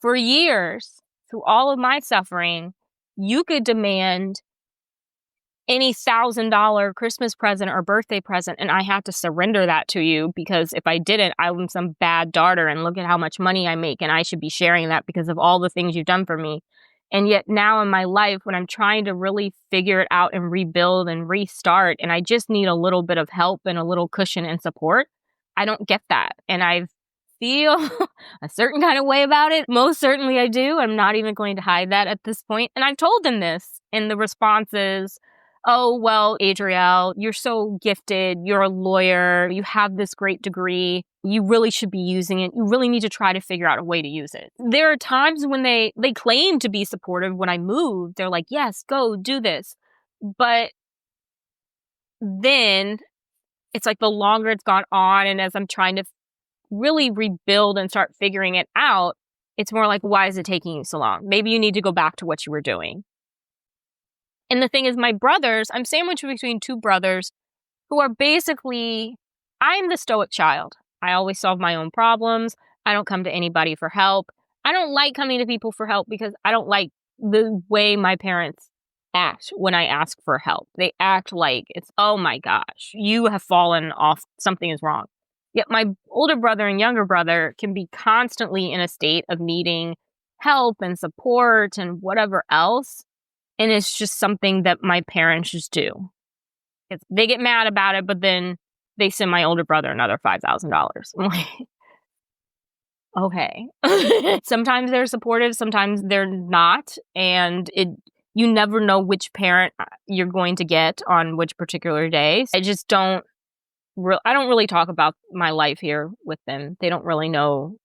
for years, through all of my suffering, you could demand any $1,000 Christmas present or birthday present, and I had to surrender that to you because if I didn't, I was some bad daughter, and look at how much money I make, and I should be sharing that because of all the things you've done for me. And yet now in my life, when I'm trying to really figure it out and rebuild and restart, and I just need a little bit of help and a little cushion and support, I don't get that. And I feel a certain kind of way about it. Most certainly I do. I'm not even going to hide that at this point. And I've told them this, and the responses, oh, well, Adriel, you're so gifted. You're a lawyer. You have this great degree. You really should be using it. You really need to try to figure out a way to use it. There are times when they claim to be supportive when I move. They're like, yes, go do this. But then it's like the longer it's gone on, and as I'm trying to really rebuild and start figuring it out, it's more like, why is it taking you so long? Maybe you need to go back to what you were doing. And the thing is, my brothers, I'm sandwiched between two brothers who are basically, I'm the stoic child. I always solve my own problems. I don't come to anybody for help. I don't like coming to people for help because I don't like the way my parents act when I ask for help. They act like it's, oh my gosh, you have fallen off, something is wrong. Yet my older brother and younger brother can be constantly in a state of needing help and support and whatever else. And it's just something that my parents just do. They get mad about it, but then they send my older brother another $5,000. I'm like, okay. Sometimes they're supportive, sometimes they're not. And you never know which parent you're going to get on which particular day. I just don't I don't really talk about my life here with them. They don't really know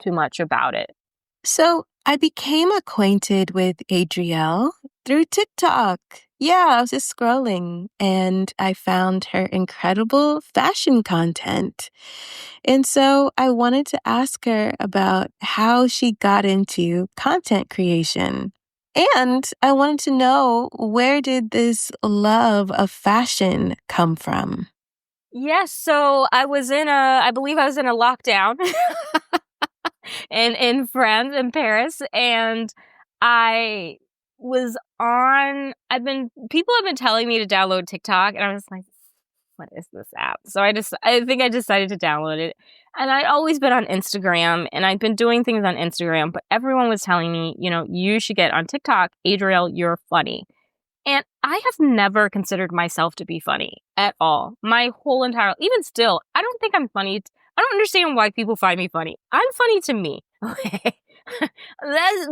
too much about it. So I became acquainted with Adriel through TikTok. Yeah, I was just scrolling and I found her incredible fashion content. And so I wanted to ask her about how she got into content creation. And I wanted to know, where did this love of fashion come from? Yes, so I believe I was in a lockdown in France, in Paris, and I was people have been telling me to download TikTok, and I was like, what is this app? So I think I decided to download it. And I'd always been on Instagram, and I'd been doing things on Instagram, but everyone was telling me, you should get on TikTok. Adriel, you're funny. And I have never considered myself to be funny at all. My whole entire, even still, I don't think I'm funny. I don't understand why people find me funny. I'm funny to me. Okay.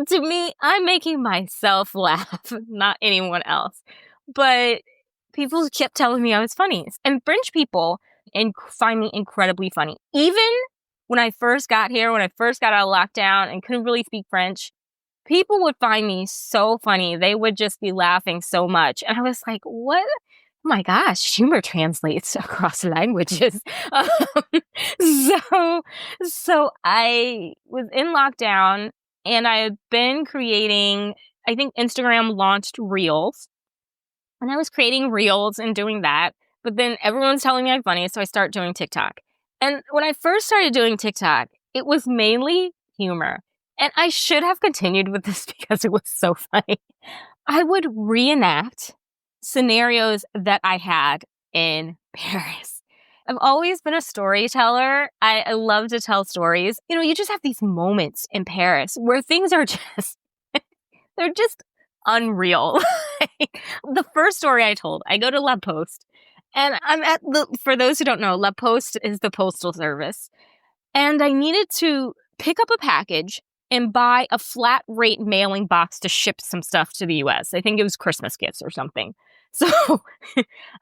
To me, I'm making myself laugh, not anyone else. But people kept telling me I was funny. And French people find me incredibly funny. Even when I first got here, when I first got out of lockdown and couldn't really speak French, people would find me so funny. They would just be laughing so much. And I was like, what? Oh my gosh, humor translates across languages. So I was in lockdown, and I had been creating, I think Instagram launched Reels. And I was creating Reels and doing that. But then everyone's telling me I'm funny, so I start doing TikTok. And when I first started doing TikTok, it was mainly humor. And I should have continued with this because it was so funny. I would reenact scenarios that I had in Paris. I've always been a storyteller. I love to tell stories. You just have these moments in Paris where things are just, they're just unreal. The first story I told, I go to La Poste, and I'm for those who don't know, La Poste is the postal service. And I needed to pick up a package and buy a flat rate mailing box to ship some stuff to the US. I think it was Christmas gifts or something. So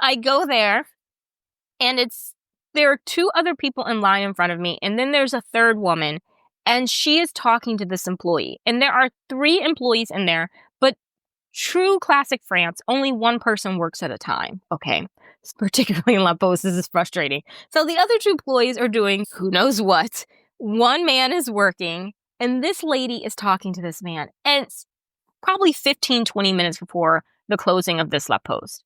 I go there, and there are two other people in line in front of me, and then there's a third woman, and she is talking to this employee. And there are 3 employees in there, but true classic France, only one person works at a time. Okay. Particularly in La Poste, this is frustrating. So the other 2 employees are doing who knows what. One man is working, and this lady is talking to this man. And it's probably 15, 20 minutes before the closing of this La Poste.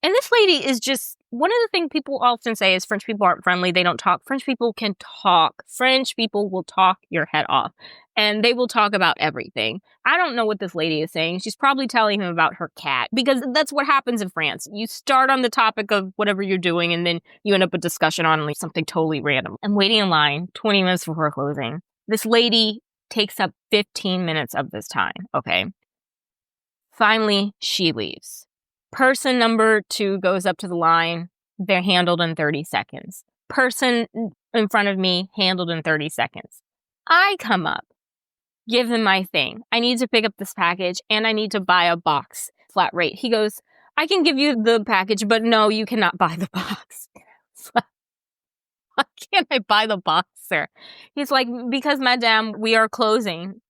And this lady is just one of the things people often say is French people aren't friendly. They don't talk. French people can talk. French people will talk your head off, and they will talk about everything. I don't know what this lady is saying. She's probably telling him about her cat, because that's what happens in France. You start on the topic of whatever you're doing, and then you end up with discussion on like something totally random. I'm waiting in line 20 minutes before closing. This lady takes up 15 minutes of this time, okay? Finally, she leaves. Person number 2 goes up to the line. They're handled in 30 seconds. Person in front of me, handled in 30 seconds. I come up, give him my thing. I need to pick up this package, and I need to buy a box flat rate. He goes, I can give you the package, but no, you cannot buy the box. Why can't I buy the box, sir? He's like, because, madame, we are closing.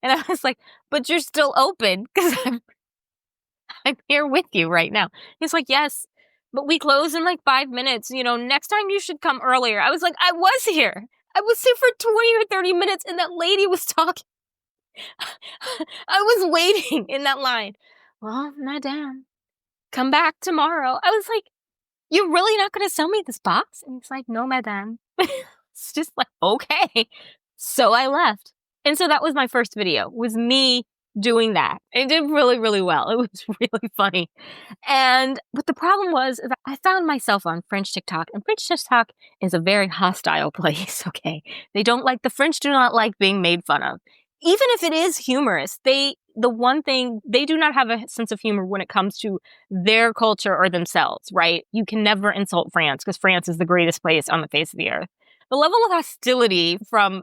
And I was like, but you're still open, because I'm here with you right now. He's like, yes, but we close in like 5 minutes. Next time you should come earlier. I was like, I was here. I was here for 20 or 30 minutes, and that lady was talking. I was waiting in that line. Well, madame, come back tomorrow. I was like, you're really not going to sell me this box? And he's like, no, madame. It's just like, okay. So I left. And so that was my first video, was me doing that. It did really, really well. It was really funny. And what the problem was, is I found myself on French TikTok, and French TikTok is a very hostile place, okay? The French do not like being made fun of. Even if it is humorous, the one thing, they do not have a sense of humor when it comes to their culture or themselves, right? You can never insult France, because France is the greatest place on the face of the earth. The level of hostility from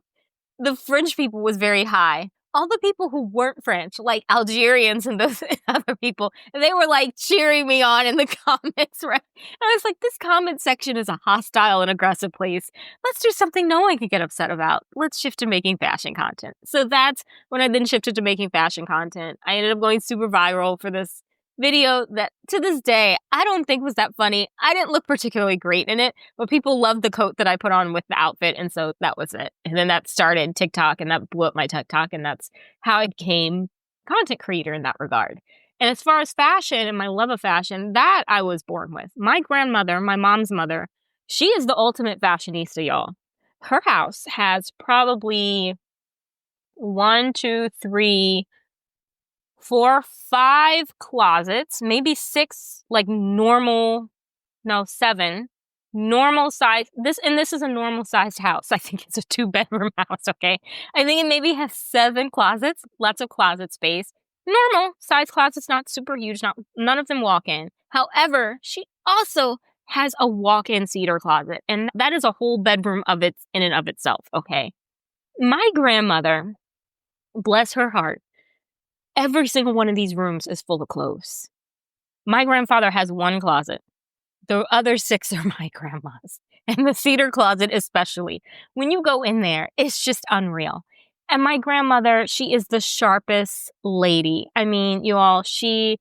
the French people was very high. All the people who weren't French, like Algerians and those other people, they were like cheering me on in the comments, right? And I was like, this comment section is a hostile and aggressive place. Let's do something no one can get upset about. Let's shift to making fashion content. So that's when I then shifted to making fashion content. I ended up going super viral for this video that, to this day, I don't think was that funny. I didn't look particularly great in it, but people loved the coat that I put on with the outfit, and so that was it. And then that started TikTok, and that blew up my TikTok, and that's how I became a content creator in that regard. And as far as fashion and my love of fashion, that I was born with. My grandmother, my mom's mother, she is the ultimate fashionista, y'all. Her house has probably 1, 2, 3, 4, 5 closets, maybe 6, like no, 7 normal size. This is a normal sized house. I think it's a 2-bedroom house. Okay. I think it maybe has 7 closets, lots of closet space. Normal size closets, not super huge, none of them walk in. However, she also has a walk-in cedar closet, and that is a whole bedroom in and of itself. Okay. My grandmother, bless her heart, every single one of these rooms is full of clothes. My grandfather has 1 closet. The other 6 are my grandma's. And the cedar closet especially. When you go in there, it's just unreal. And my grandmother, she is the sharpest lady. I mean, you all, she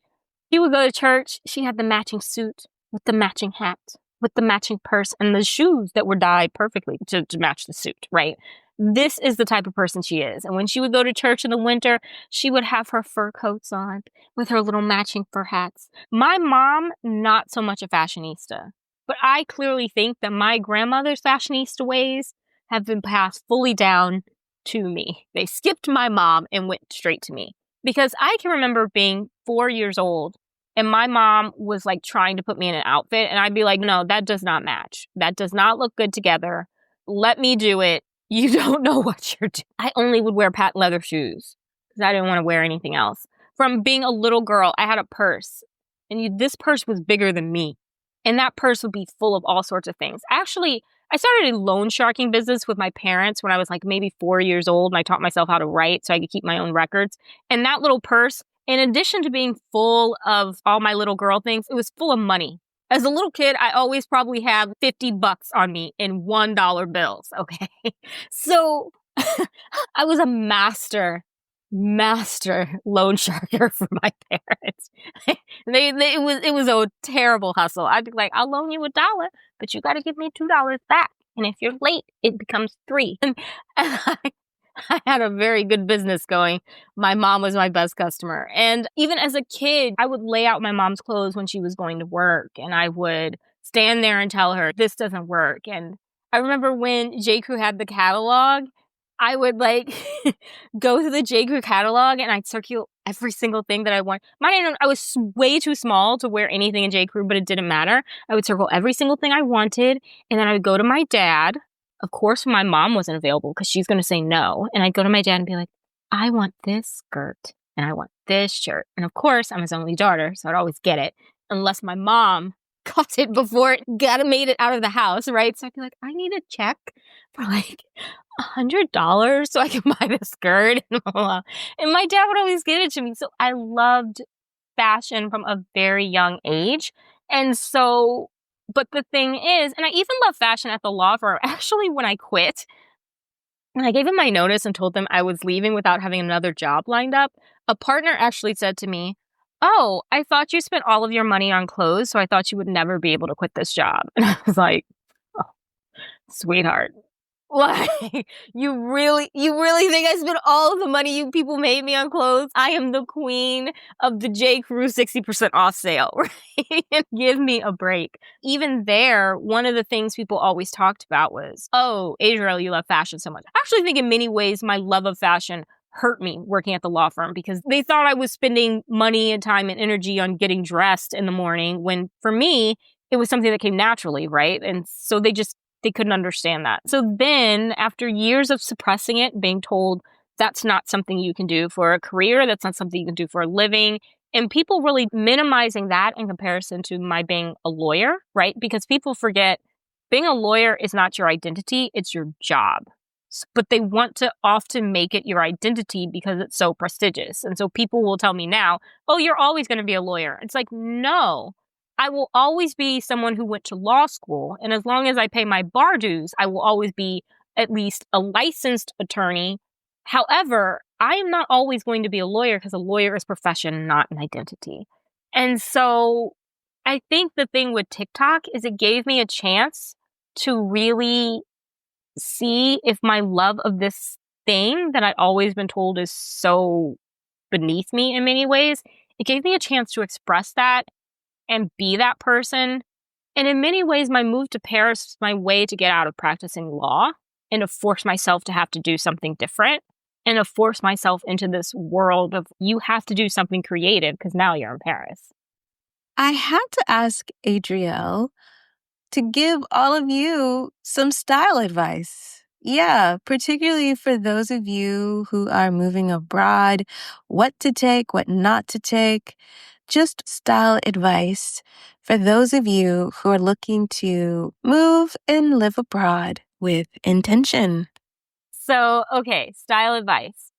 would go to church. She had the matching suit with the matching hat, with the matching purse, and the shoes that were dyed perfectly to match the suit, right? This is the type of person she is. And when she would go to church in the winter, she would have her fur coats on with her little matching fur hats. My mom, not so much a fashionista, but I clearly think that my grandmother's fashionista ways have been passed fully down to me. They skipped my mom and went straight to me. Because I can remember being 4 years old, and my mom was like trying to put me in an outfit, and I'd be like, no, that does not match. That does not look good together. Let me do it. You don't know what you're doing. I only would wear patent leather shoes because I didn't want to wear anything else. From being a little girl, I had a purse, and this purse was bigger than me. And that purse would be full of all sorts of things. Actually, I started a loan sharking business with my parents when I was like maybe 4 years old, and I taught myself how to write so I could keep my own records. And that little purse, in addition to being full of all my little girl things, it was full of money. As a little kid, I always probably had $50 on me in $1 bills, okay? So I was a master loan sharker for my parents. It was a terrible hustle. I'd be like, I'll loan you $1, but you got to give me $2 back. And if you're late, it becomes 3. And I had a very good business going. My mom was my best customer. And even as a kid, I would lay out my mom's clothes when she was going to work, and I would stand there and tell her this doesn't work. And I remember when J. Crew had the catalog, I would like go to the J. Crew catalog and I'd circle every single thing that I want. I was way too small to wear anything in J. Crew, but it didn't matter. I would circle every single thing I wanted, and then I would go to my dad. Of course, my mom wasn't available because she's going to say no. And I'd go to my dad and be like, I want this skirt and I want this shirt. And of course, I'm his only daughter, so I'd always get it unless my mom got it before it made it out of the house, right? So I'd be like, I need a check for like $100 so I can buy this skirt. And my dad would always give it to me. So I loved fashion from a very young age. And so, but the thing is, and I even love fashion at the law firm. Actually, when I quit, when I gave them my notice and told them I was leaving without having another job lined up, a partner actually said to me, oh, I thought you spent all of your money on clothes, so I thought you would never be able to quit this job. And I was like, oh, sweetheart. Like, you really think I spent all of the money you people made me on clothes? I am the queen of the J. Crew 60% off sale, right? Give me a break. Even there, one of the things people always talked about was, oh, Adriel, you love fashion so much. I actually think in many ways, my love of fashion hurt me working at the law firm because they thought I was spending money and time and energy on getting dressed in the morning when for me, it was something that came naturally, right? And so they couldn't understand that. So then after years of suppressing it, being told that's not something you can do for a career, that's not something you can do for a living, and people really minimizing that in comparison to my being a lawyer, right? Because people forget being a lawyer is not your identity, it's your job. But they want to often make it your identity because it's so prestigious. And so people will tell me now, oh, you're always going to be a lawyer. It's like, no, I will always be someone who went to law school. And as long as I pay my bar dues, I will always be at least a licensed attorney. However, I am not always going to be a lawyer because a lawyer is profession, not an identity. And so I think the thing with TikTok is it gave me a chance to really see if my love of this thing that I'd always been told is so beneath me in many ways, it gave me a chance to express that and be that person. And in many ways, my move to Paris was my way to get out of practicing law and to force myself to have to do something different and to force myself into this world of you have to do something creative because now you're in Paris. I had to ask Adriel to give all of you some style advice. Yeah, particularly for those of you who are moving abroad, what to take, what not to take. Just style advice for those of you who are looking to move and live abroad with intention. So, okay, style advice.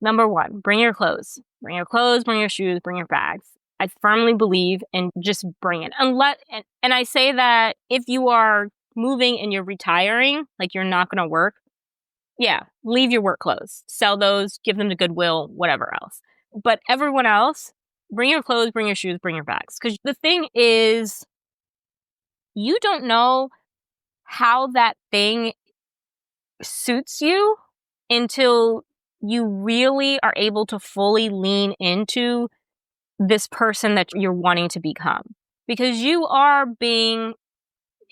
Number one, bring your clothes. Bring your clothes, bring your shoes, bring your bags. I firmly believe in just bring it. And I say that if you are moving and you're retiring, like you're not going to work, yeah, leave your work clothes. Sell those, give them to Goodwill, whatever else. But everyone else, bring your clothes, bring your shoes, bring your bags. Because the thing is, you don't know how that thing suits you until you really are able to fully lean into this person that you're wanting to become. Because you are being,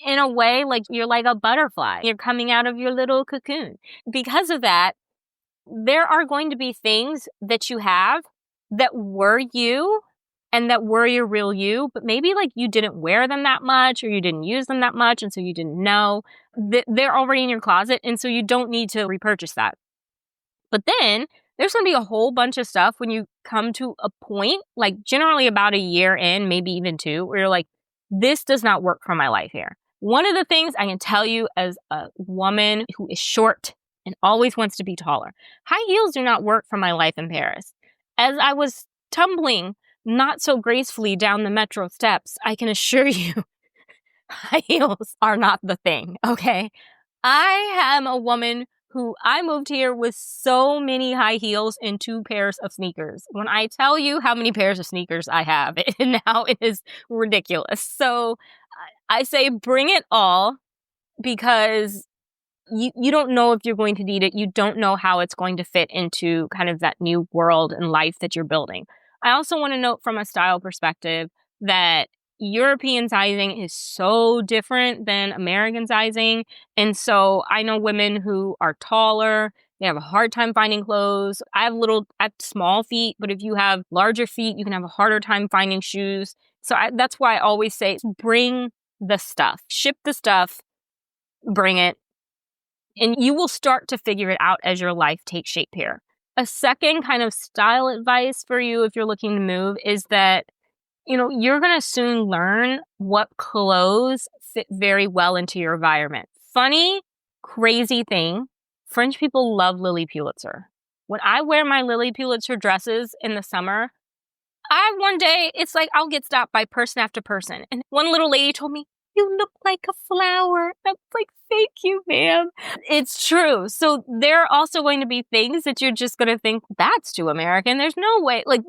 in a way, like you're like a butterfly. You're coming out of your little cocoon. Because of that, there are going to be things that you have that were you and that were your real you, but maybe like you didn't wear them that much or you didn't use them that much, and so you didn't know. They're already in your closet, and so you don't need to repurchase that. But then there's going to be a whole bunch of stuff when you come to a point, like generally about a year in, maybe even two, where you're like, this does not work for my life here. One of the things I can tell you as a woman who is short and always wants to be taller, high heels do not work for my life in Paris. As I was tumbling not so gracefully down the metro steps, I can assure you, high heels are not the thing, okay? I am a woman who I moved here with so many high heels and 2 pairs of sneakers. When I tell you how many pairs of sneakers I have, now it is ridiculous. So I say bring it all because you don't know if you're going to need it. You don't know how it's going to fit into kind of that new world and life that you're building. I also want to note from a style perspective that European sizing is so different than American sizing. And so I know women who are taller, they have a hard time finding clothes. I have small feet, but if you have larger feet, you can have a harder time finding shoes. So that's why I always say bring the stuff, ship the stuff, bring it, and you will start to figure it out as your life takes shape here. A second kind of style advice for you if you're looking to move is that you're going to soon learn what clothes fit very well into your environment. Funny, crazy thing, French people love Lily Pulitzer. When I wear my Lily Pulitzer dresses in the summer, one day, it's like I'll get stopped by person after person. And one little lady told me, "You look like a flower." I was like, "Thank you, ma'am." It's true. So there are also going to be things that you're just going to think, that's too American. There's no way. Like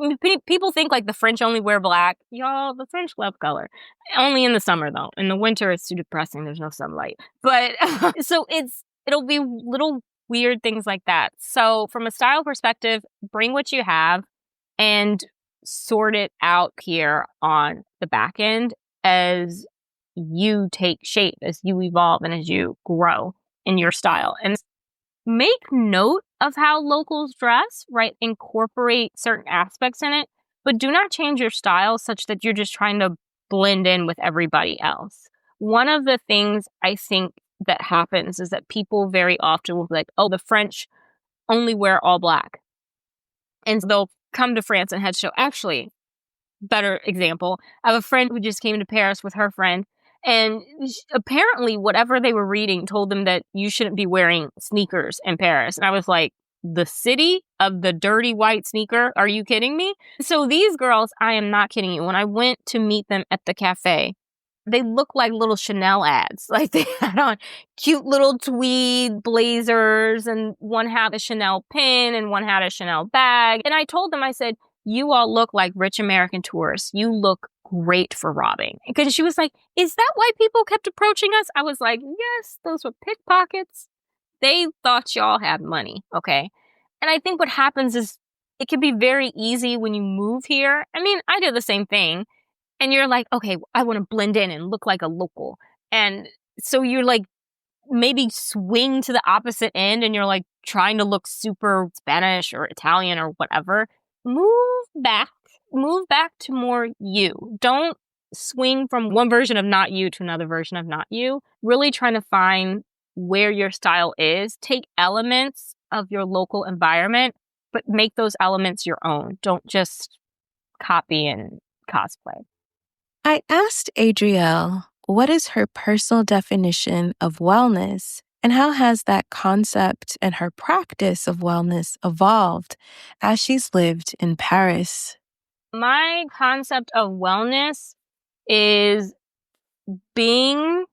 people think like the French only wear black. Y'all, the French love color. Only in the summer though. In the winter, it's too depressing. There's no sunlight. But so it'll be little weird things like that. So from a style perspective, bring what you have and sort it out here on the back end as you take shape, as you evolve, and as you grow in your style. And make note of how locals dress, right? Incorporate certain aspects in it, but do not change your style such that you're just trying to blend in with everybody else. One of the things I think that happens is that people very often will be like, oh, the French only wear all black. And they'll come to France and head to show. Actually, better example, I have a friend who just came to Paris with her friend, and apparently whatever they were reading told them that you shouldn't be wearing sneakers in Paris. And I was like, the city of the dirty white sneaker? Are you kidding me? So these girls, I am not kidding you. When I went to meet them at the cafe, they looked like little Chanel ads. Like they had on cute little tweed blazers, and one had a Chanel pin and one had a Chanel bag. And I told them, I said, you all look like rich American tourists. You look great for robbing. Because she was like, is that why people kept approaching us? I was like, yes, those were pickpockets. They thought y'all had money. Okay. And I think what happens is it can be very easy when you move here. I mean, I did the same thing. And you're like, okay, I want to blend in and look like a local. And so you're like, maybe swing to the opposite end and you're like trying to look super Spanish or Italian or whatever. Move back to more you. Don't swing from one version of not you to another version of not you. Really trying to find where your style is. Take elements of your local environment, but make those elements your own. Don't just copy and cosplay. I asked Adriel what is her personal definition of wellness and how has that concept and her practice of wellness evolved as she's lived in Paris. My concept of wellness is being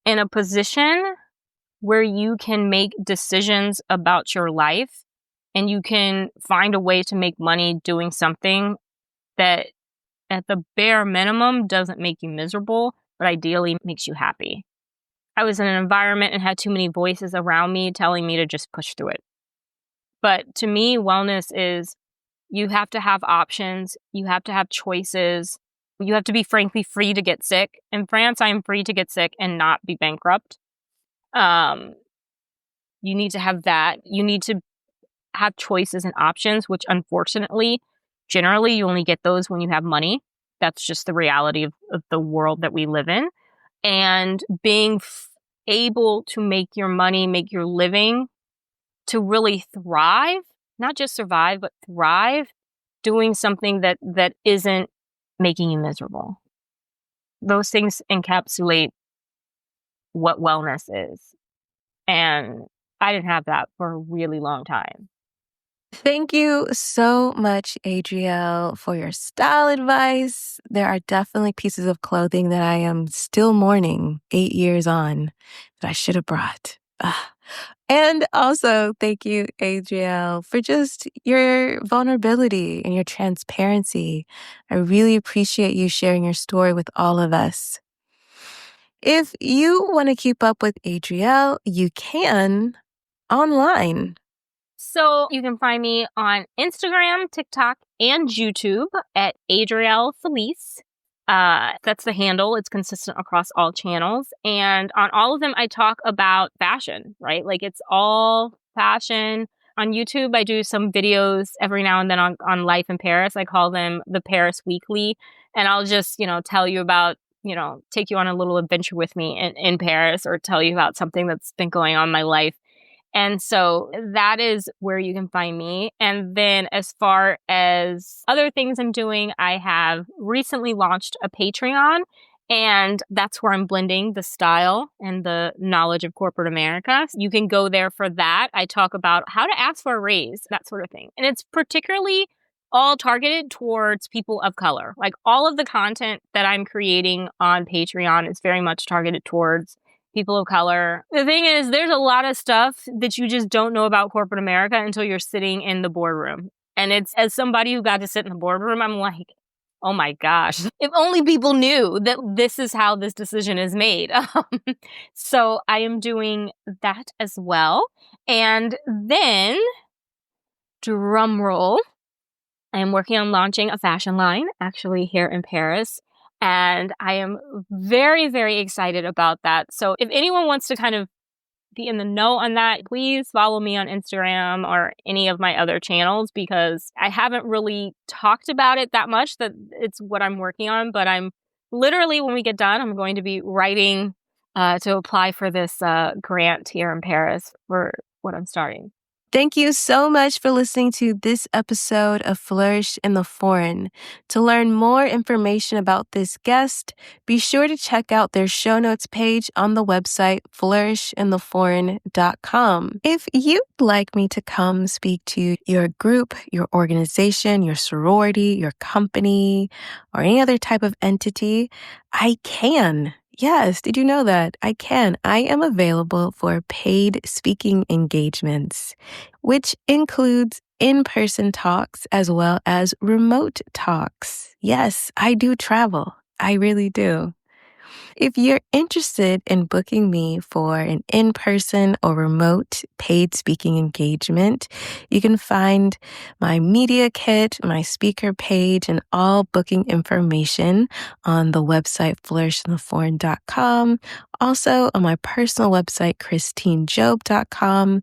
in a position where you can make decisions about your life and you can find a way to make money doing something that at the bare minimum doesn't make you miserable, but ideally makes you happy. I was in an environment and had too many voices around me telling me to just push through it. But to me, wellness is you have to have options. You have to have choices. You have to be frankly free to get sick. In France, I am free to get sick and not be bankrupt. You need to have that. You need to have choices and options, which unfortunately, generally, you only get those when you have money. That's just the reality of the world that we live in. And being able to make your money, make your living, to really thrive, not just survive, but thrive, doing something that isn't making you miserable. Those things encapsulate what wellness is. And I didn't have that for a really long time. Thank you so much, Adriel, for your style advice. There are definitely pieces of clothing that I am still mourning 8 years on that I should have brought. And also, thank you, Adriel, for just your vulnerability and your transparency. I really appreciate you sharing your story with all of us. If you want to keep up with Adriel, you can online. So you can find me on Instagram, TikTok, and YouTube at Adriel Felice. That's the handle. It's consistent across all channels. And on all of them, I talk about fashion, right? Like it's all fashion. On YouTube, I do some videos every now and then on life in Paris. I call them the Paris Weekly. And I'll just, tell you about, take you on a little adventure with me in Paris, or tell you about something that's been going on in my life. And so that is where you can find me. And then as far as other things I'm doing, I have recently launched a Patreon, and that's where I'm blending the style and the knowledge of corporate America. You can go there for that. I talk about how to ask for a raise, that sort of thing. And it's particularly all targeted towards people of color. Like all of the content that I'm creating on Patreon is very much targeted towards people of color. The thing is, there's a lot of stuff that you just don't know about corporate America until you're sitting in the boardroom. And it's, as somebody who got to sit in the boardroom, I'm like, oh my gosh, if only people knew that this is how this decision is made. So I am doing that as well. And then, drum roll, I am working on launching a fashion line, actually here in Paris. And I am very, very excited about that. So if anyone wants to kind of be in the know on that, please follow me on Instagram or any of my other channels, because I haven't really talked about it that much, that it's what I'm working on. But I'm literally, when we get done, I'm going to be writing to apply for this grant here in Paris for what I'm starting. Thank you so much for listening to this episode of Flourish in the Foreign. To learn more information about this guest, be sure to check out their show notes page on the website flourishintheforeign.com. If you'd like me to come speak to your group, your organization, your sorority, your company, or any other type of entity, I can. Yes, did you know that? I can. I am available for paid speaking engagements, which includes in-person talks as well as remote talks. Yes, I do travel. I really do. If you're interested in booking me for an in-person or remote paid speaking engagement, you can find my media kit, my speaker page, and all booking information on the website flourishintheforeign.com, also on my personal website, christinejob.com,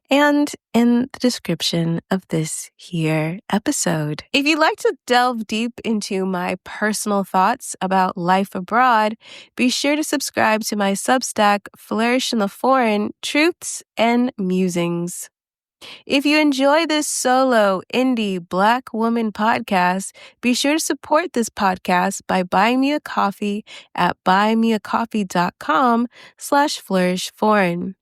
and in the description of this here episode. If you'd like to delve deep into my personal thoughts about life abroad, be sure to subscribe to my Substack, Flourish in the Foreign, Truths and Musings. If you enjoy this solo indie Black woman podcast, be sure to support this podcast by buying me a coffee at buymeacoffee.com/flourishforeign.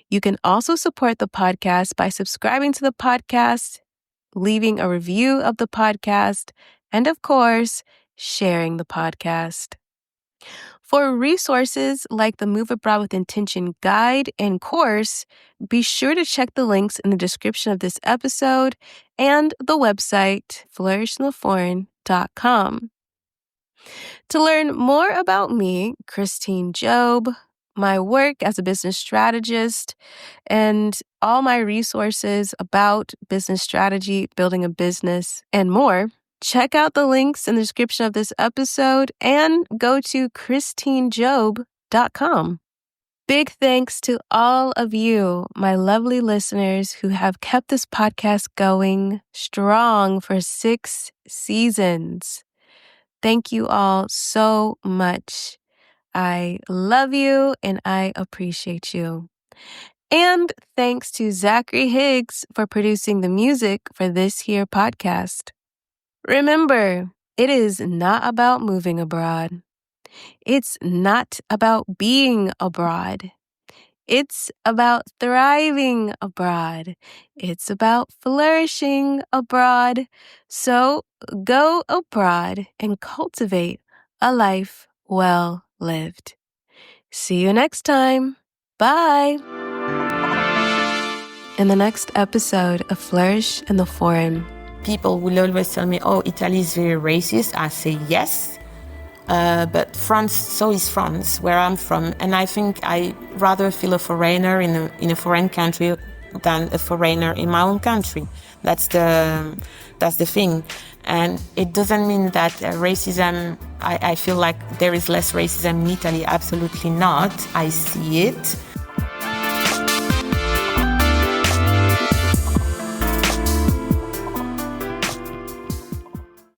You can also support the podcast by subscribing to the podcast, leaving a review of the podcast, and of course, sharing the podcast. For resources like the Move Abroad with Intention guide and course, be sure to check the links in the description of this episode and the website flourishintheforeign.com. To learn more about me, Christine Job, my work as a business strategist, and all my resources about business strategy, building a business, and more, check out the links in the description of this episode and go to christinejob.com. Big thanks to all of you, my lovely listeners who have kept this podcast going strong for 6 seasons. Thank you all so much. I love you and I appreciate you. And thanks to Zachary Higgs for producing the music for this here podcast. Remember, it is not about moving abroad. It's not about being abroad. It's about thriving abroad. It's about flourishing abroad. So go abroad and cultivate a life well lived. See you next time. Bye. In the next episode of Flourish in the Foreign. People will always tell me, oh, Italy is very racist. I say yes. But France, so is France, where I'm from. And I think I rather feel a foreigner in a foreign country than a foreigner in my own country. That's the thing. And it doesn't mean that racism I feel like there is less racism in Italy. Absolutely not. I see it.